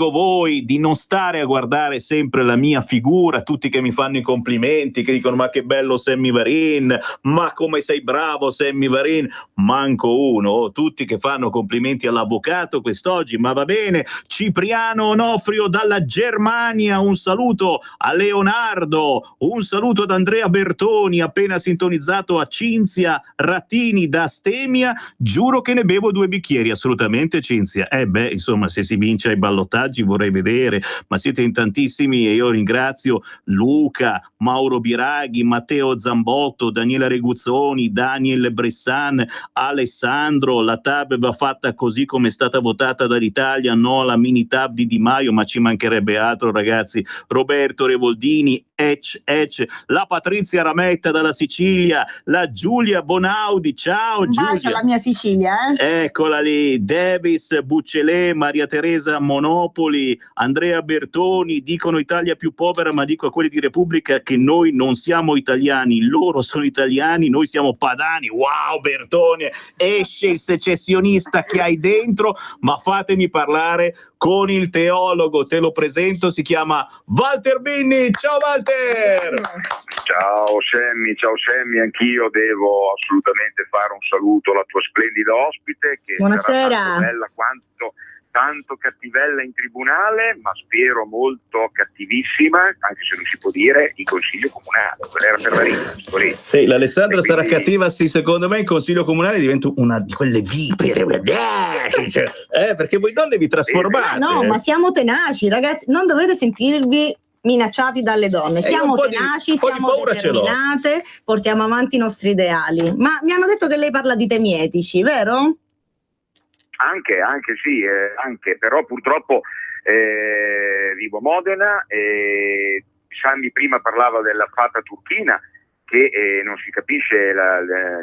voi di non stare a guardare sempre la mia figura, tutti che mi fanno i complimenti, che dicono ma che bello Sammy Varin, ma come sei bravo Sammy Varin. Manco uno, tutti che fanno complimenti all'avvocato quest'oggi, ma va bene. Cipriano Onofrio dalla Germania, un saluto a Leonardo, un saluto ad Andrea Bertoni, appena sintonizzato a Cinzia Rattini da Stemia. Giuro che ne bevo 2 bicchieri, assolutamente Cinzia. Insomma, se si vince ai ballottaggi vorrei vedere, ma siete in tantissimi e io ringrazio Luca, Mauro Biraghi, Matteo Zambotto, Daniela Reguzzoni, Daniel Bressan, Alessandro. La tab va fatta così come è stata votata dall'Italia, no alla mini tab di Di Maio, ma ci mancherebbe altro ragazzi. Roberto Revoldini, la Patrizia Rametta dalla Sicilia, la Giulia Bonaudi, ciao Giulia. Bacio alla mia Sicilia, Eccola lì, Davis Buccelè, Maria Teresa Monopoli, Andrea Bertoni, dicono Italia più povera, ma dico a quelli di Repubblica che noi non siamo italiani, loro sono italiani, noi siamo padani. Wow Bertoni, esce il secessionista che hai dentro, ma fatemi parlare con il teologo, te lo presento, si chiama Walter Binni. Ciao Walter! Ciao Sammy, anch'io devo assolutamente fare un saluto alla tua splendida ospite che buonasera. sarà tanto bella quanto tanto cattivella in tribunale, ma spero molto cattivissima, anche se non si può dire, in consiglio comunale. Quella era per la Sì, l'Alessandra sarà cattiva, sì, secondo me in consiglio comunale diventa una di quelle vipere, perché voi donne vi trasformate. No, ma siamo tenaci, ragazzi, non dovete sentirvi minacciati dalle donne, siamo tenaci, siamo determinate, portiamo avanti i nostri ideali. Ma mi hanno detto che lei parla di temi etici, vero? Anche sì, però purtroppo vivo a Modena e Sammy prima parlava della fata turchina che non si capisce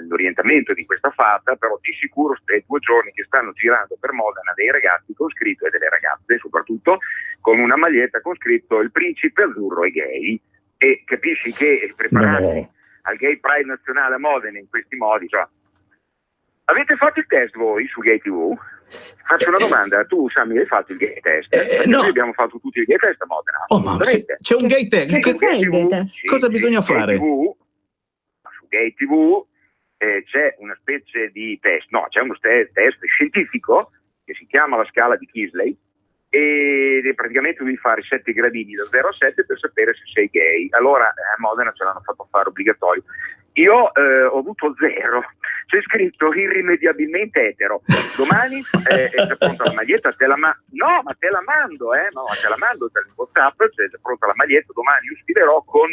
l'orientamento di questa fata, però di sicuro è 2 giorni che stanno girando per Modena dei ragazzi con scritto, e delle ragazze soprattutto, con una maglietta con scritto il principe azzurro è gay, e capisci che prepararsi al Gay Pride nazionale a Modena in questi modi, cioè, avete fatto il test voi su Gay TV? Faccio una domanda, tu Sammy hai fatto il gay test? No. Noi abbiamo fatto tutti il gay test a Modena. Ma c'è un gay test? Cosa bisogna fare? Su Gay TV c'è una specie di test, c'è uno test scientifico che si chiama la scala di Kisley e praticamente devi fare 7 gradini da 0 a 7 per sapere se sei gay. Allora a Modena ce l'hanno fatto fare obbligatorio. Io ho avuto 0, c'è scritto irrimediabilmente etero. Domani è già pronta la maglietta, te la mando per il WhatsApp, c'è già pronta la maglietta, domani io sfiderò con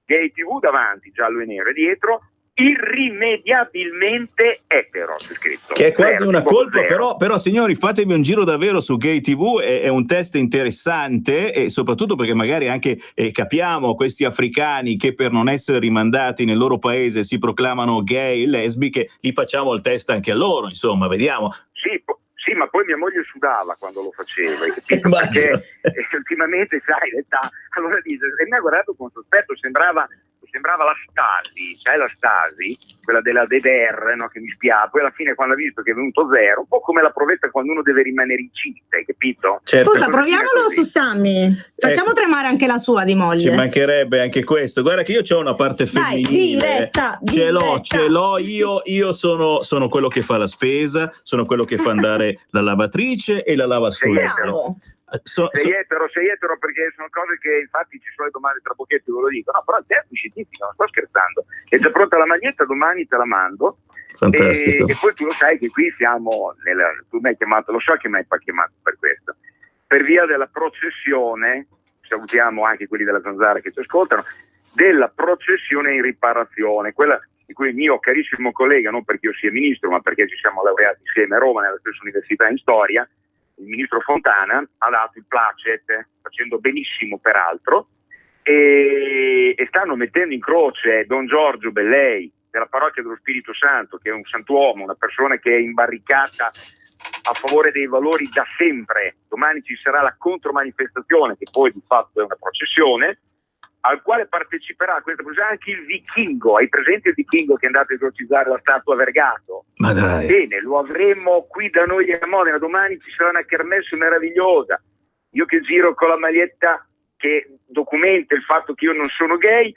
Gay TV davanti, giallo e nero, e dietro irrimediabilmente etero, c'è scritto. Che è quasi una colpa, però signori, fatevi un giro davvero su Gay TV, è un test interessante e soprattutto perché magari anche capiamo questi africani che per non essere rimandati nel loro paese si proclamano gay, lesbiche, li facciamo il test anche a loro, insomma, vediamo. Sì, ma poi mia moglie sudava quando lo faceva, hai capito? Perché ultimamente, sai, l'età, allora dice, e mi ha guardato con sospetto, sembrava la Stasi, sai la Stasi, quella della DDR, no, che mi spiava, poi alla fine quando ha visto che è venuto 0, un po' come la provetta quando uno deve rimanere incinta, hai capito? Certo. Scusa, proviamolo su Sammy, facciamo tremare anche la sua di moglie. Ci mancherebbe anche questo, guarda che io ho una parte femminile, ce l'ho, io sono quello che fa la spesa, sono quello che fa andare la lavatrice e la lavastoviglie. Sei etero perché sono cose che infatti ci sono le domande tra pochetti, ve lo dico. No, però il test scientifico, non sto scherzando. È già pronta la maglietta, domani te la mando. Fantastico. E poi tu lo sai che qui siamo tu mi hai chiamato, lo so che mi hai chiamato per questo. Per via della processione, salutiamo anche quelli della Zanzara che ci ascoltano, della processione in riparazione, quella di cui il mio carissimo collega, non perché io sia ministro, ma perché ci siamo laureati insieme a Roma nella stessa università in storia, il ministro Fontana ha dato il placet, facendo benissimo peraltro, e stanno mettendo in croce Don Giorgio Bellei della parrocchia dello Spirito Santo, che è un santuomo, una persona che è imbarricata a favore dei valori da sempre. Domani ci sarà la contromanifestazione, che poi di fatto è una processione, al quale parteciperà a questa processione anche il vichingo. Hai presente il vichingo che è andato a esorcizzare la statua a Vergato? Ma dai. Bene, lo avremo qui da noi a Modena. Domani ci sarà una kermesse meravigliosa. Io che giro con la maglietta che documenta il fatto che io non sono gay,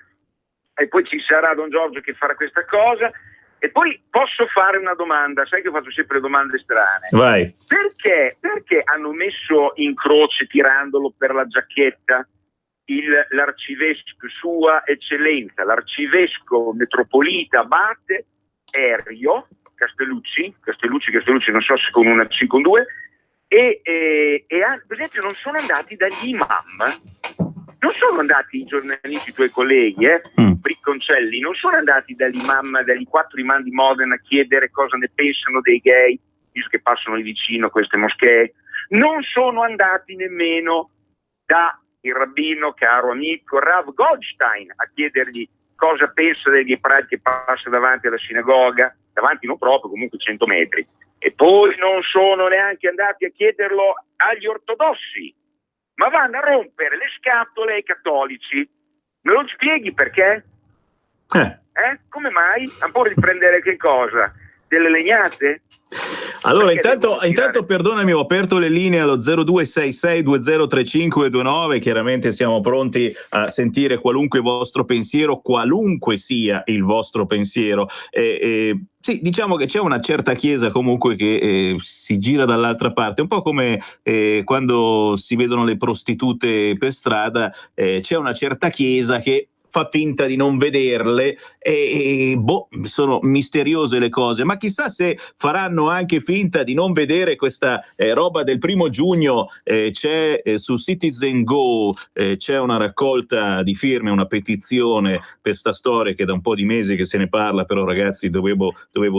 e poi ci sarà Don Giorgio che farà questa cosa. E poi posso fare una domanda, sai che io faccio sempre domande strane. Vai. Perché hanno messo in croce, tirandolo per la giacchetta, l'arcivescovo, Sua Eccellenza, l'arcivescovo metropolita abate Erio Castellucci, non so se con una C con due, e per esempio non sono andati dagli imam, non sono andati i giornalisti, i tuoi colleghi, Bricconcelli, non sono andati dagli 4 imam di Modena a chiedere cosa ne pensano dei gay, visto che passano lì vicino a queste moschee, non sono andati nemmeno da il rabbino caro amico Rav Goldstein a chiedergli cosa pensa dei gay pride che passa davanti alla sinagoga, davanti non proprio, comunque 100 metri, e poi non sono neanche andati a chiederlo agli ortodossi, ma vanno a rompere le scatole ai cattolici. Me lo spieghi perché? Come mai? Han paura di prendere che cosa? Delle legnate? Allora, intanto perdonami, ho aperto le linee allo 0266203529, chiaramente siamo pronti a sentire qualunque vostro pensiero, qualunque sia il vostro pensiero. Sì, diciamo che c'è una certa chiesa comunque che si gira dall'altra parte, un po' come quando si vedono le prostitute per strada, c'è una certa chiesa che fa finta di non vederle e sono misteriose le cose, ma chissà se faranno anche finta di non vedere questa roba del 1° giugno. C'è su Citizen Go c'è una raccolta di firme, una petizione per sta storia che da un po' di mesi che se ne parla, però ragazzi dovevo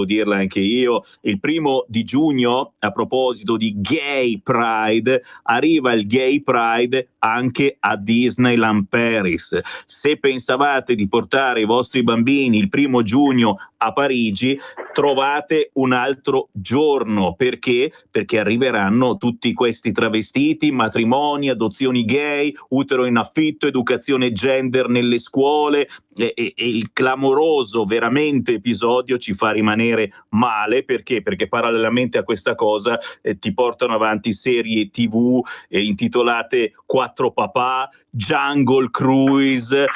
dirla anche io. Il 1° giugno, a proposito di Gay Pride, arriva il Gay Pride anche a Disneyland Paris. Se pensavate di portare i vostri bambini il 1° giugno a Parigi, trovate un altro giorno. Perché? Perché arriveranno tutti questi travestiti, matrimoni, adozioni gay, utero in affitto, educazione gender nelle scuole, e il clamoroso veramente episodio ci fa rimanere male. Perché? Perché parallelamente a questa cosa ti portano avanti serie TV intitolate Quattro papà, Jungle Cruise,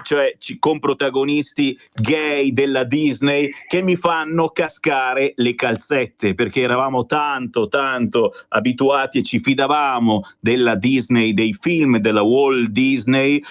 cioè con protagonisti gay della Disney che mi fanno cascare le calzette, perché eravamo tanto abituati e ci fidavamo della Disney, dei film della Walt Disney.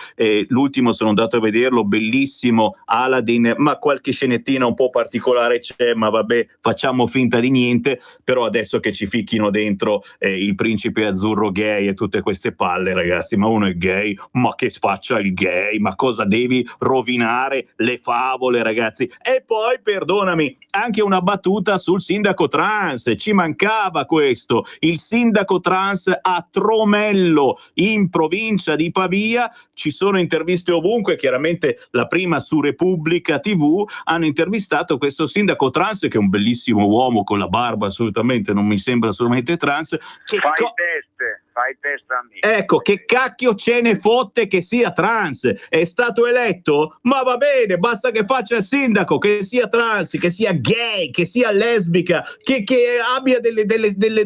L'ultimo sono andato a vederlo, bellissimo, Aladdin, ma qualche scenettina un po' particolare c'è, ma vabbè, facciamo finta di niente. Però adesso che ci ficchino dentro il principe azzurro gay e tutte queste palle, ragazzi, ma uno è gay, ma che faccia il gay, ma cosa devi rovinare le favole, ragazzi? E poi, perdonami, anche una battuta sul sindaco trans, ci mancava questo. Il sindaco trans a Tromello, in provincia di Pavia, ci sono interviste ovunque, chiaramente la prima su Repubblica TV, hanno intervistato questo sindaco trans, che è un bellissimo uomo con la barba, assolutamente non mi sembra assolutamente trans. Fai test a me. Ecco, che cacchio ce ne fotte che sia trans? È stato eletto? Ma va bene, basta che faccia il sindaco, che sia trans, che sia gay, che sia lesbica, che abbia delle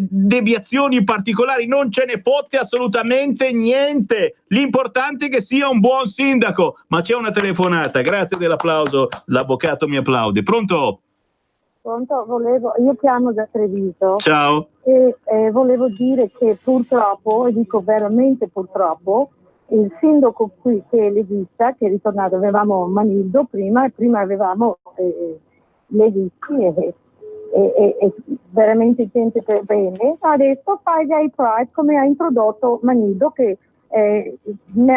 deviazioni particolari, non ce ne fotte assolutamente niente. L'importante è che sia un buon sindaco. Ma c'è una telefonata, grazie dell'applauso, l'avvocato mi applaude. Pronto? Pronto? Io chiamo da Treviso. Ciao. E volevo dire che purtroppo, e dico veramente purtroppo, il sindaco qui che è leghista, che è ritornato, avevamo Manildo prima avevamo leghisti e veramente gente per bene, adesso fa Gay Pride come ha introdotto Manildo, che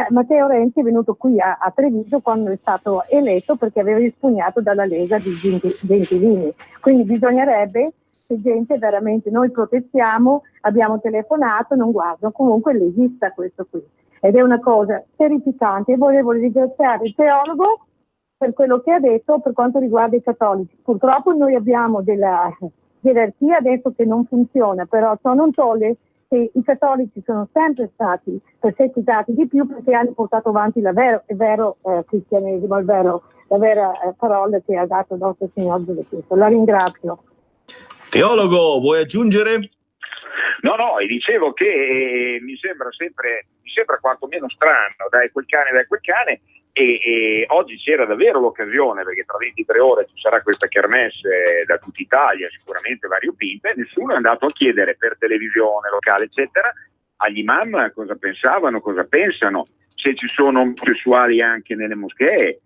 Matteo Renzi è venuto qui a Treviso quando è stato eletto perché aveva rispugnato dalla Lega di Gentilini. Quindi bisognerebbe che gente veramente, noi protestiamo, abbiamo telefonato, non guardo, comunque esista questo qui. Ed è una cosa terrificante. E volevo ringraziare il teologo per quello che ha detto per quanto riguarda i cattolici. Purtroppo noi abbiamo della gerarchia adesso che non funziona, però ciò non toglie che i cattolici sono sempre stati perseguitati di più perché hanno portato avanti il vero cristianesimo, la vera parola che ha dato il nostro Signore Gesù Cristo. La ringrazio. Teologo, vuoi aggiungere? No, e dicevo che mi sembra quantomeno strano, dai quel cane, e oggi c'era davvero l'occasione, perché tra 23 ore ci sarà questa kermesse da tutta Italia, sicuramente variopinte, nessuno è andato a chiedere per televisione, locale, eccetera, agli imam cosa pensavano, cosa pensano, se ci sono omosessuali anche nelle moschee,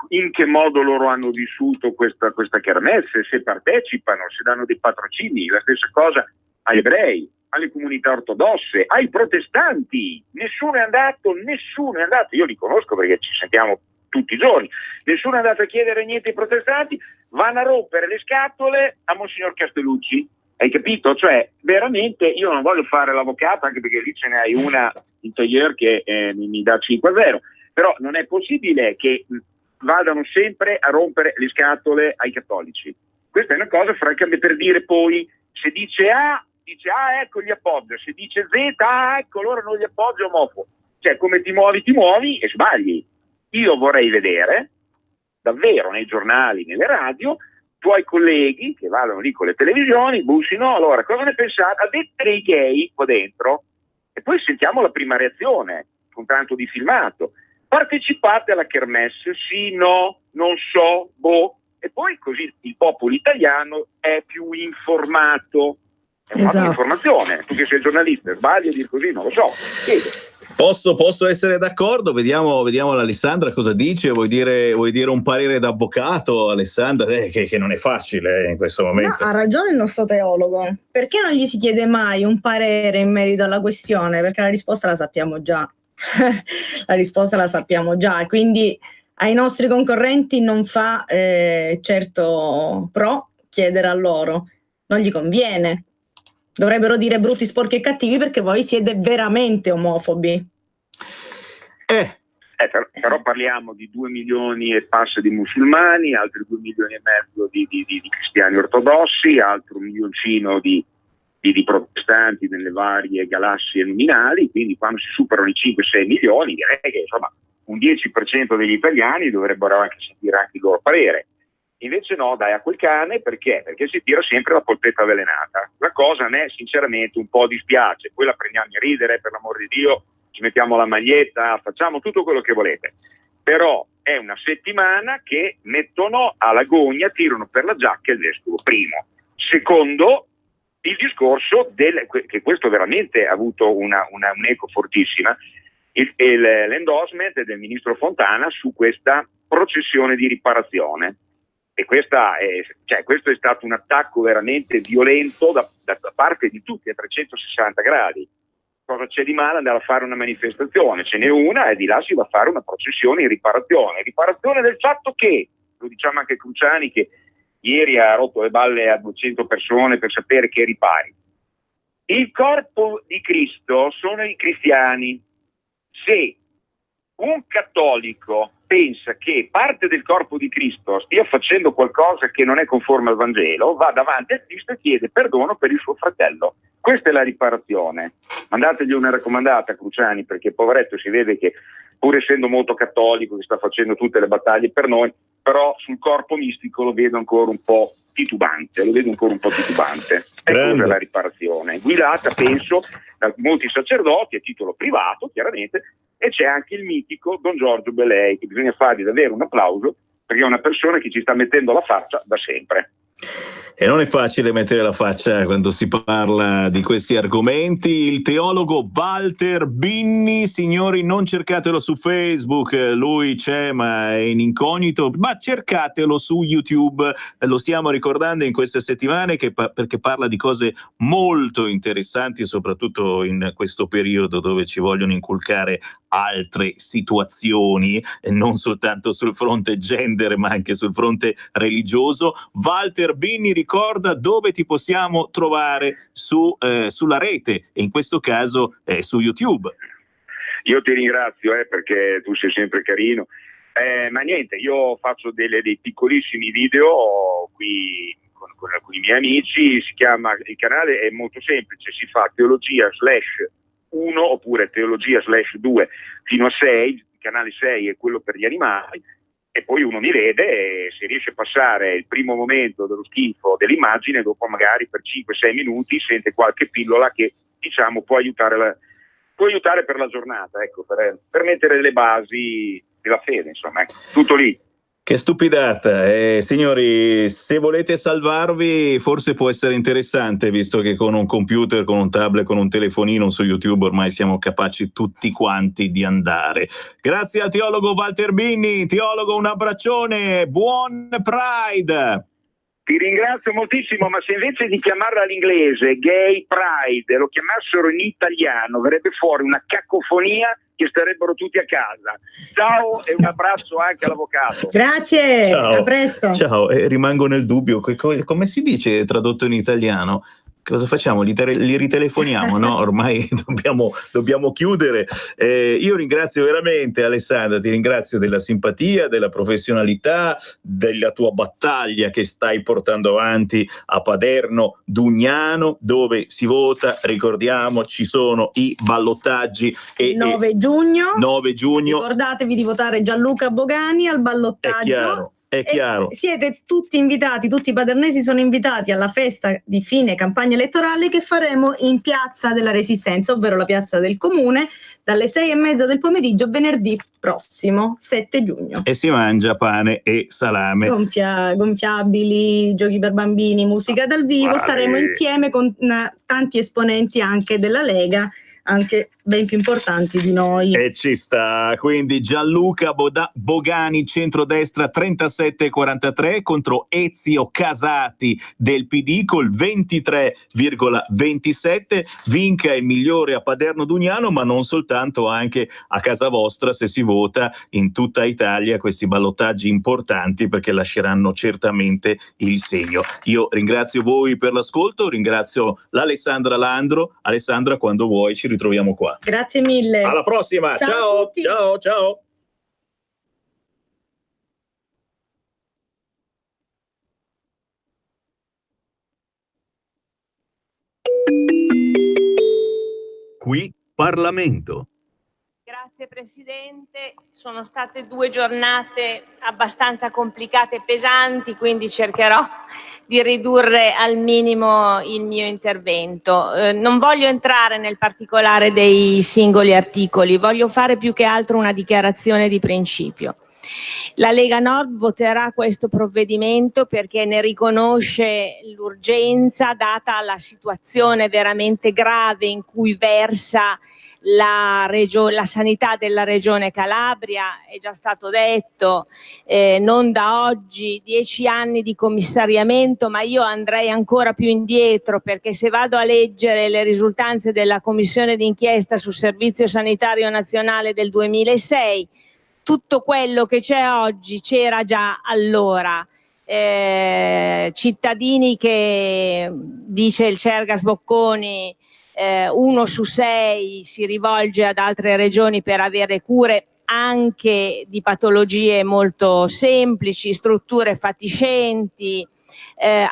in che modo loro hanno vissuto questa kermesse, se partecipano, se danno dei patrocini, la stessa cosa agli ebrei, alle comunità ortodosse, ai protestanti. Nessuno è andato, io li conosco perché ci sentiamo tutti i giorni, nessuno è andato a chiedere niente ai protestanti, vanno a rompere le scatole a Monsignor Castellucci, hai capito? Cioè veramente io non voglio fare l'avvocato, anche perché lì ce ne hai una in taglier che mi dà 5-0, però non è possibile che vadano sempre a rompere le scatole ai cattolici. Questa è una cosa francamente, per dire poi se dice A ecco gli appoggio, se dice Z ecco allora non gli appoggio, omofobo. Cioè come ti muovi e sbagli. Io vorrei vedere davvero nei giornali, nelle radio, tuoi colleghi che vadano lì con le televisioni, bussino, allora cosa ne pensate? Avete dei gay qua dentro? E poi sentiamo la prima reazione con tanto di filmato. Partecipate alla kermesse? Sì, no, non so, boh. E poi così il popolo italiano è più informato. È un'informazione. Tu che sei giornalista, sbagli a dire così? Non lo so. Posso essere d'accordo? Vediamo l'Alessandra cosa dice. Vuoi dire un parere d'avvocato, Alessandra? Che non è facile in questo momento. No, ha ragione il nostro teologo. Perché non gli si chiede mai un parere in merito alla questione? Perché la risposta la sappiamo già. E quindi ai nostri concorrenti non fa certo pro chiedere a loro, non gli conviene. Dovrebbero dire brutti, sporchi e cattivi perché voi siete veramente omofobi. Però parliamo di 2 milioni e passa di musulmani, altri 2 milioni e mezzo di cristiani ortodossi, altro milioncino di protestanti nelle varie galassie luminali, quindi quando si superano i 5-6 milioni direi che insomma un 10% degli italiani dovrebbero anche sentire anche il loro parere. Invece no, dai a quel cane, perché si tira sempre la polpetta avvelenata. La cosa a me sinceramente un po' dispiace, poi la prendiamo a ridere, per l'amor di Dio, ci mettiamo la maglietta, facciamo tutto quello che volete, però è una settimana che mettono alla gogna, tirano per la giacca il vescovo. Primo. Secondo, il discorso che questo veramente ha avuto un'eco fortissima, l'endorsement del ministro Fontana su questa processione di riparazione. E questo è stato un attacco veramente violento da parte di tutti a 360 gradi. Cosa c'è di male andare a fare una manifestazione? Ce n'è una e di là si va a fare una processione in riparazione. Riparazione del fatto che, lo diciamo anche Cruciani che ieri ha rotto le balle a 200 persone per sapere che ripari. Il corpo di Cristo sono i cristiani. Se un cattolico pensa che parte del corpo di Cristo stia facendo qualcosa che non è conforme al Vangelo, va davanti a Cristo e chiede perdono per il suo fratello. Questa è la riparazione. Mandategli una raccomandata a Cruciani, perché poveretto si vede che pur essendo molto cattolico che sta facendo tutte le battaglie per noi, però sul corpo mistico lo vedo ancora un po' titubante. E cos'è la riparazione? Guidata, penso, da molti sacerdoti a titolo privato, chiaramente, e c'è anche il mitico Don Giorgio Belei, che bisogna fargli davvero un applauso, perché è una persona che ci sta mettendo la faccia da sempre. E non è facile mettere la faccia quando si parla di questi argomenti. Il teologo Walter Binni, signori, non cercatelo su Facebook, lui c'è ma è in incognito, ma cercatelo su YouTube, lo stiamo ricordando in queste settimane perché parla di cose molto interessanti, soprattutto in questo periodo dove ci vogliono inculcare altre situazioni, non soltanto sul fronte gender ma anche sul fronte religioso. Walter Binni ricorda dove ti possiamo trovare sulla rete e in questo caso su YouTube. Io ti ringrazio perché tu sei sempre carino, ma niente, io faccio dei piccolissimi video qui con alcuni miei amici, il canale è molto semplice, si fa teologia/1 oppure teologia/2 fino a 6, il canale 6 è quello per gli animali, e poi uno mi vede e se riesce a passare il primo momento dello schifo dell'immagine, dopo magari per 5-6 minuti sente qualche pillola che diciamo può aiutare per la giornata, ecco, per mettere le basi della fede, insomma, ecco, tutto lì. Che stupidata, signori, se volete salvarvi forse può essere interessante, visto che con un computer, con un tablet, con un telefonino su YouTube ormai siamo capaci tutti quanti di andare. Grazie al teologo Walter Binni. Teologo, un abbraccione, buon Pride! Ti ringrazio moltissimo, ma se invece di chiamarla all'inglese Gay Pride lo chiamassero in italiano verrebbe fuori una cacofonia che starebbero tutti a casa. Ciao e un abbraccio anche all'avvocato. Grazie, ciao. A presto. Ciao, rimango nel dubbio, come si dice tradotto in italiano? Cosa facciamo? Li ritelefoniamo, no? Ormai dobbiamo chiudere. Io ringrazio veramente Alessandra, ti ringrazio della simpatia, della professionalità, della tua battaglia che stai portando avanti a Paderno Dugnano, dove si vota, ricordiamo, ci sono i ballottaggi. 9 giugno. Ricordatevi di votare Gianluca Bogani al ballottaggio. È chiaro. Siete tutti invitati, tutti i padernesi sono invitati alla festa di fine campagna elettorale che faremo in Piazza della Resistenza, ovvero la piazza del Comune, dalle 6:30 del pomeriggio venerdì prossimo, 7 giugno. E si mangia pane e salame. Gonfiabili, giochi per bambini, musica dal vivo. Staremo insieme con tanti esponenti anche della Lega, anche ben più importanti di noi. E ci sta, quindi Gianluca Bogani, centrodestra 37,43 contro Ezio Casati del PD col 23,27. Vinca il migliore a Paderno Dugnano, ma non soltanto, anche a casa vostra se si vota in tutta Italia, questi ballottaggi importanti perché lasceranno certamente il segno. Io ringrazio voi per l'ascolto, ringrazio l'Alessandra Landro. Alessandra, quando vuoi ci ritroviamo qua. Grazie mille. Alla prossima. Ciao. Ciao. Qui Parlamento. Grazie Presidente, sono state 2 giornate abbastanza complicate e pesanti, quindi cercherò di ridurre al minimo il mio intervento. Non voglio entrare nel particolare dei singoli articoli, voglio fare più che altro una dichiarazione di principio. La Lega Nord voterà questo provvedimento perché ne riconosce l'urgenza data la situazione veramente grave in cui versa la sanità della Regione Calabria. È già stato detto, non da oggi, 10 anni di commissariamento, ma io andrei ancora più indietro, perché se vado a leggere le risultanze della commissione d'inchiesta sul Servizio Sanitario Nazionale del 2006, tutto quello che c'è oggi c'era già allora. Cittadini che, dice il Cergas Bocconi, 1 su 6 si rivolge ad altre regioni per avere cure anche di patologie molto semplici, strutture fatiscenti,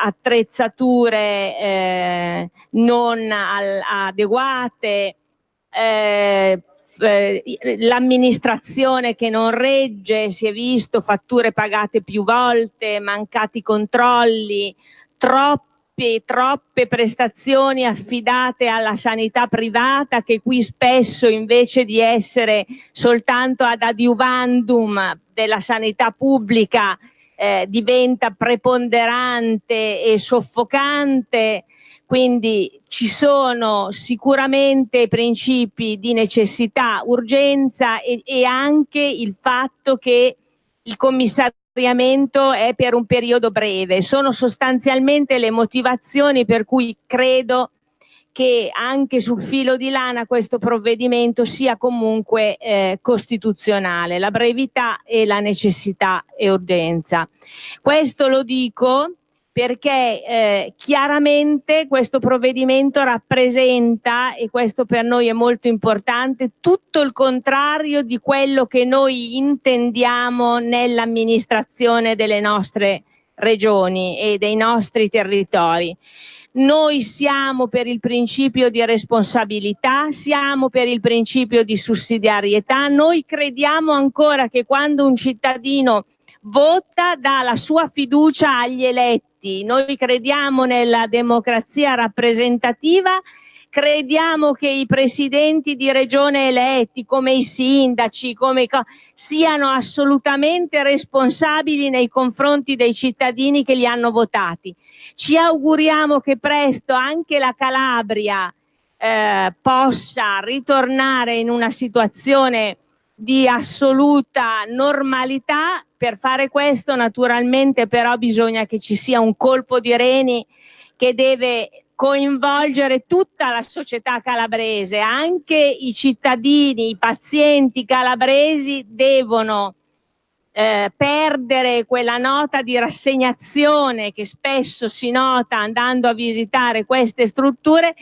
attrezzature non adeguate, l'amministrazione che non regge, si è visto, fatture pagate più volte, mancati controlli, troppe prestazioni affidate alla sanità privata, che qui spesso, invece di essere soltanto ad adiuvandum della sanità pubblica, diventa preponderante e soffocante. Quindi ci sono sicuramente principi di necessità, urgenza e anche il fatto che il commissariamento è per un periodo breve. Sono sostanzialmente le motivazioni per cui credo che anche sul filo di lana questo provvedimento sia comunque costituzionale, la brevità e la necessità e urgenza. Questo lo dico perché chiaramente questo provvedimento rappresenta, e questo per noi è molto importante, tutto il contrario di quello che noi intendiamo nell'amministrazione delle nostre regioni e dei nostri territori. Noi siamo per il principio di responsabilità, siamo per il principio di sussidiarietà, noi crediamo ancora che quando un cittadino vota dà la sua fiducia agli eletti, noi crediamo nella democrazia rappresentativa, crediamo che i presidenti di regione eletti, come i sindaci, siano assolutamente responsabili nei confronti dei cittadini che li hanno votati. Ci auguriamo che presto anche la Calabria possa ritornare in una situazione di assoluta normalità. Per fare questo naturalmente però bisogna che ci sia un colpo di reni che deve coinvolgere tutta la società calabrese, anche i cittadini, i pazienti calabresi devono perdere quella nota di rassegnazione che spesso si nota andando a visitare queste strutture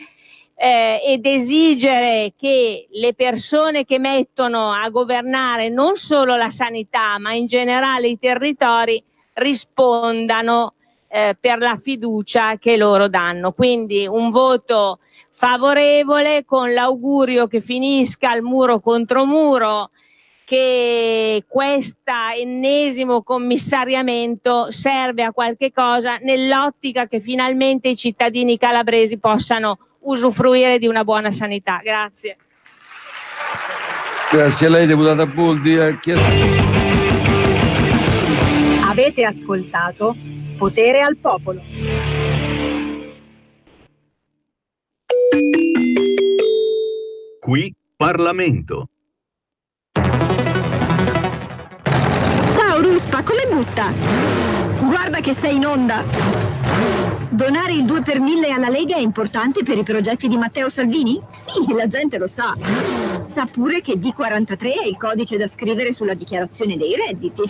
ed esigere che le persone che mettono a governare non solo la sanità ma in generale i territori rispondano per la fiducia che loro danno. Quindi un voto favorevole con l'augurio che finisca il muro contro muro, che questo ennesimo commissariamento serve a qualche cosa nell'ottica che finalmente i cittadini calabresi possano usufruire di una buona sanità. Grazie. Grazie a lei, deputata Boldi. Avete ascoltato Potere al Popolo. Qui Parlamento. Ciao Ruspa, come butta? Guarda che sei in onda. Donare il 2 per 1000 alla Lega è importante per i progetti di Matteo Salvini? Sì, la gente lo sa. Sa pure che D43 è il codice da scrivere sulla dichiarazione dei redditi.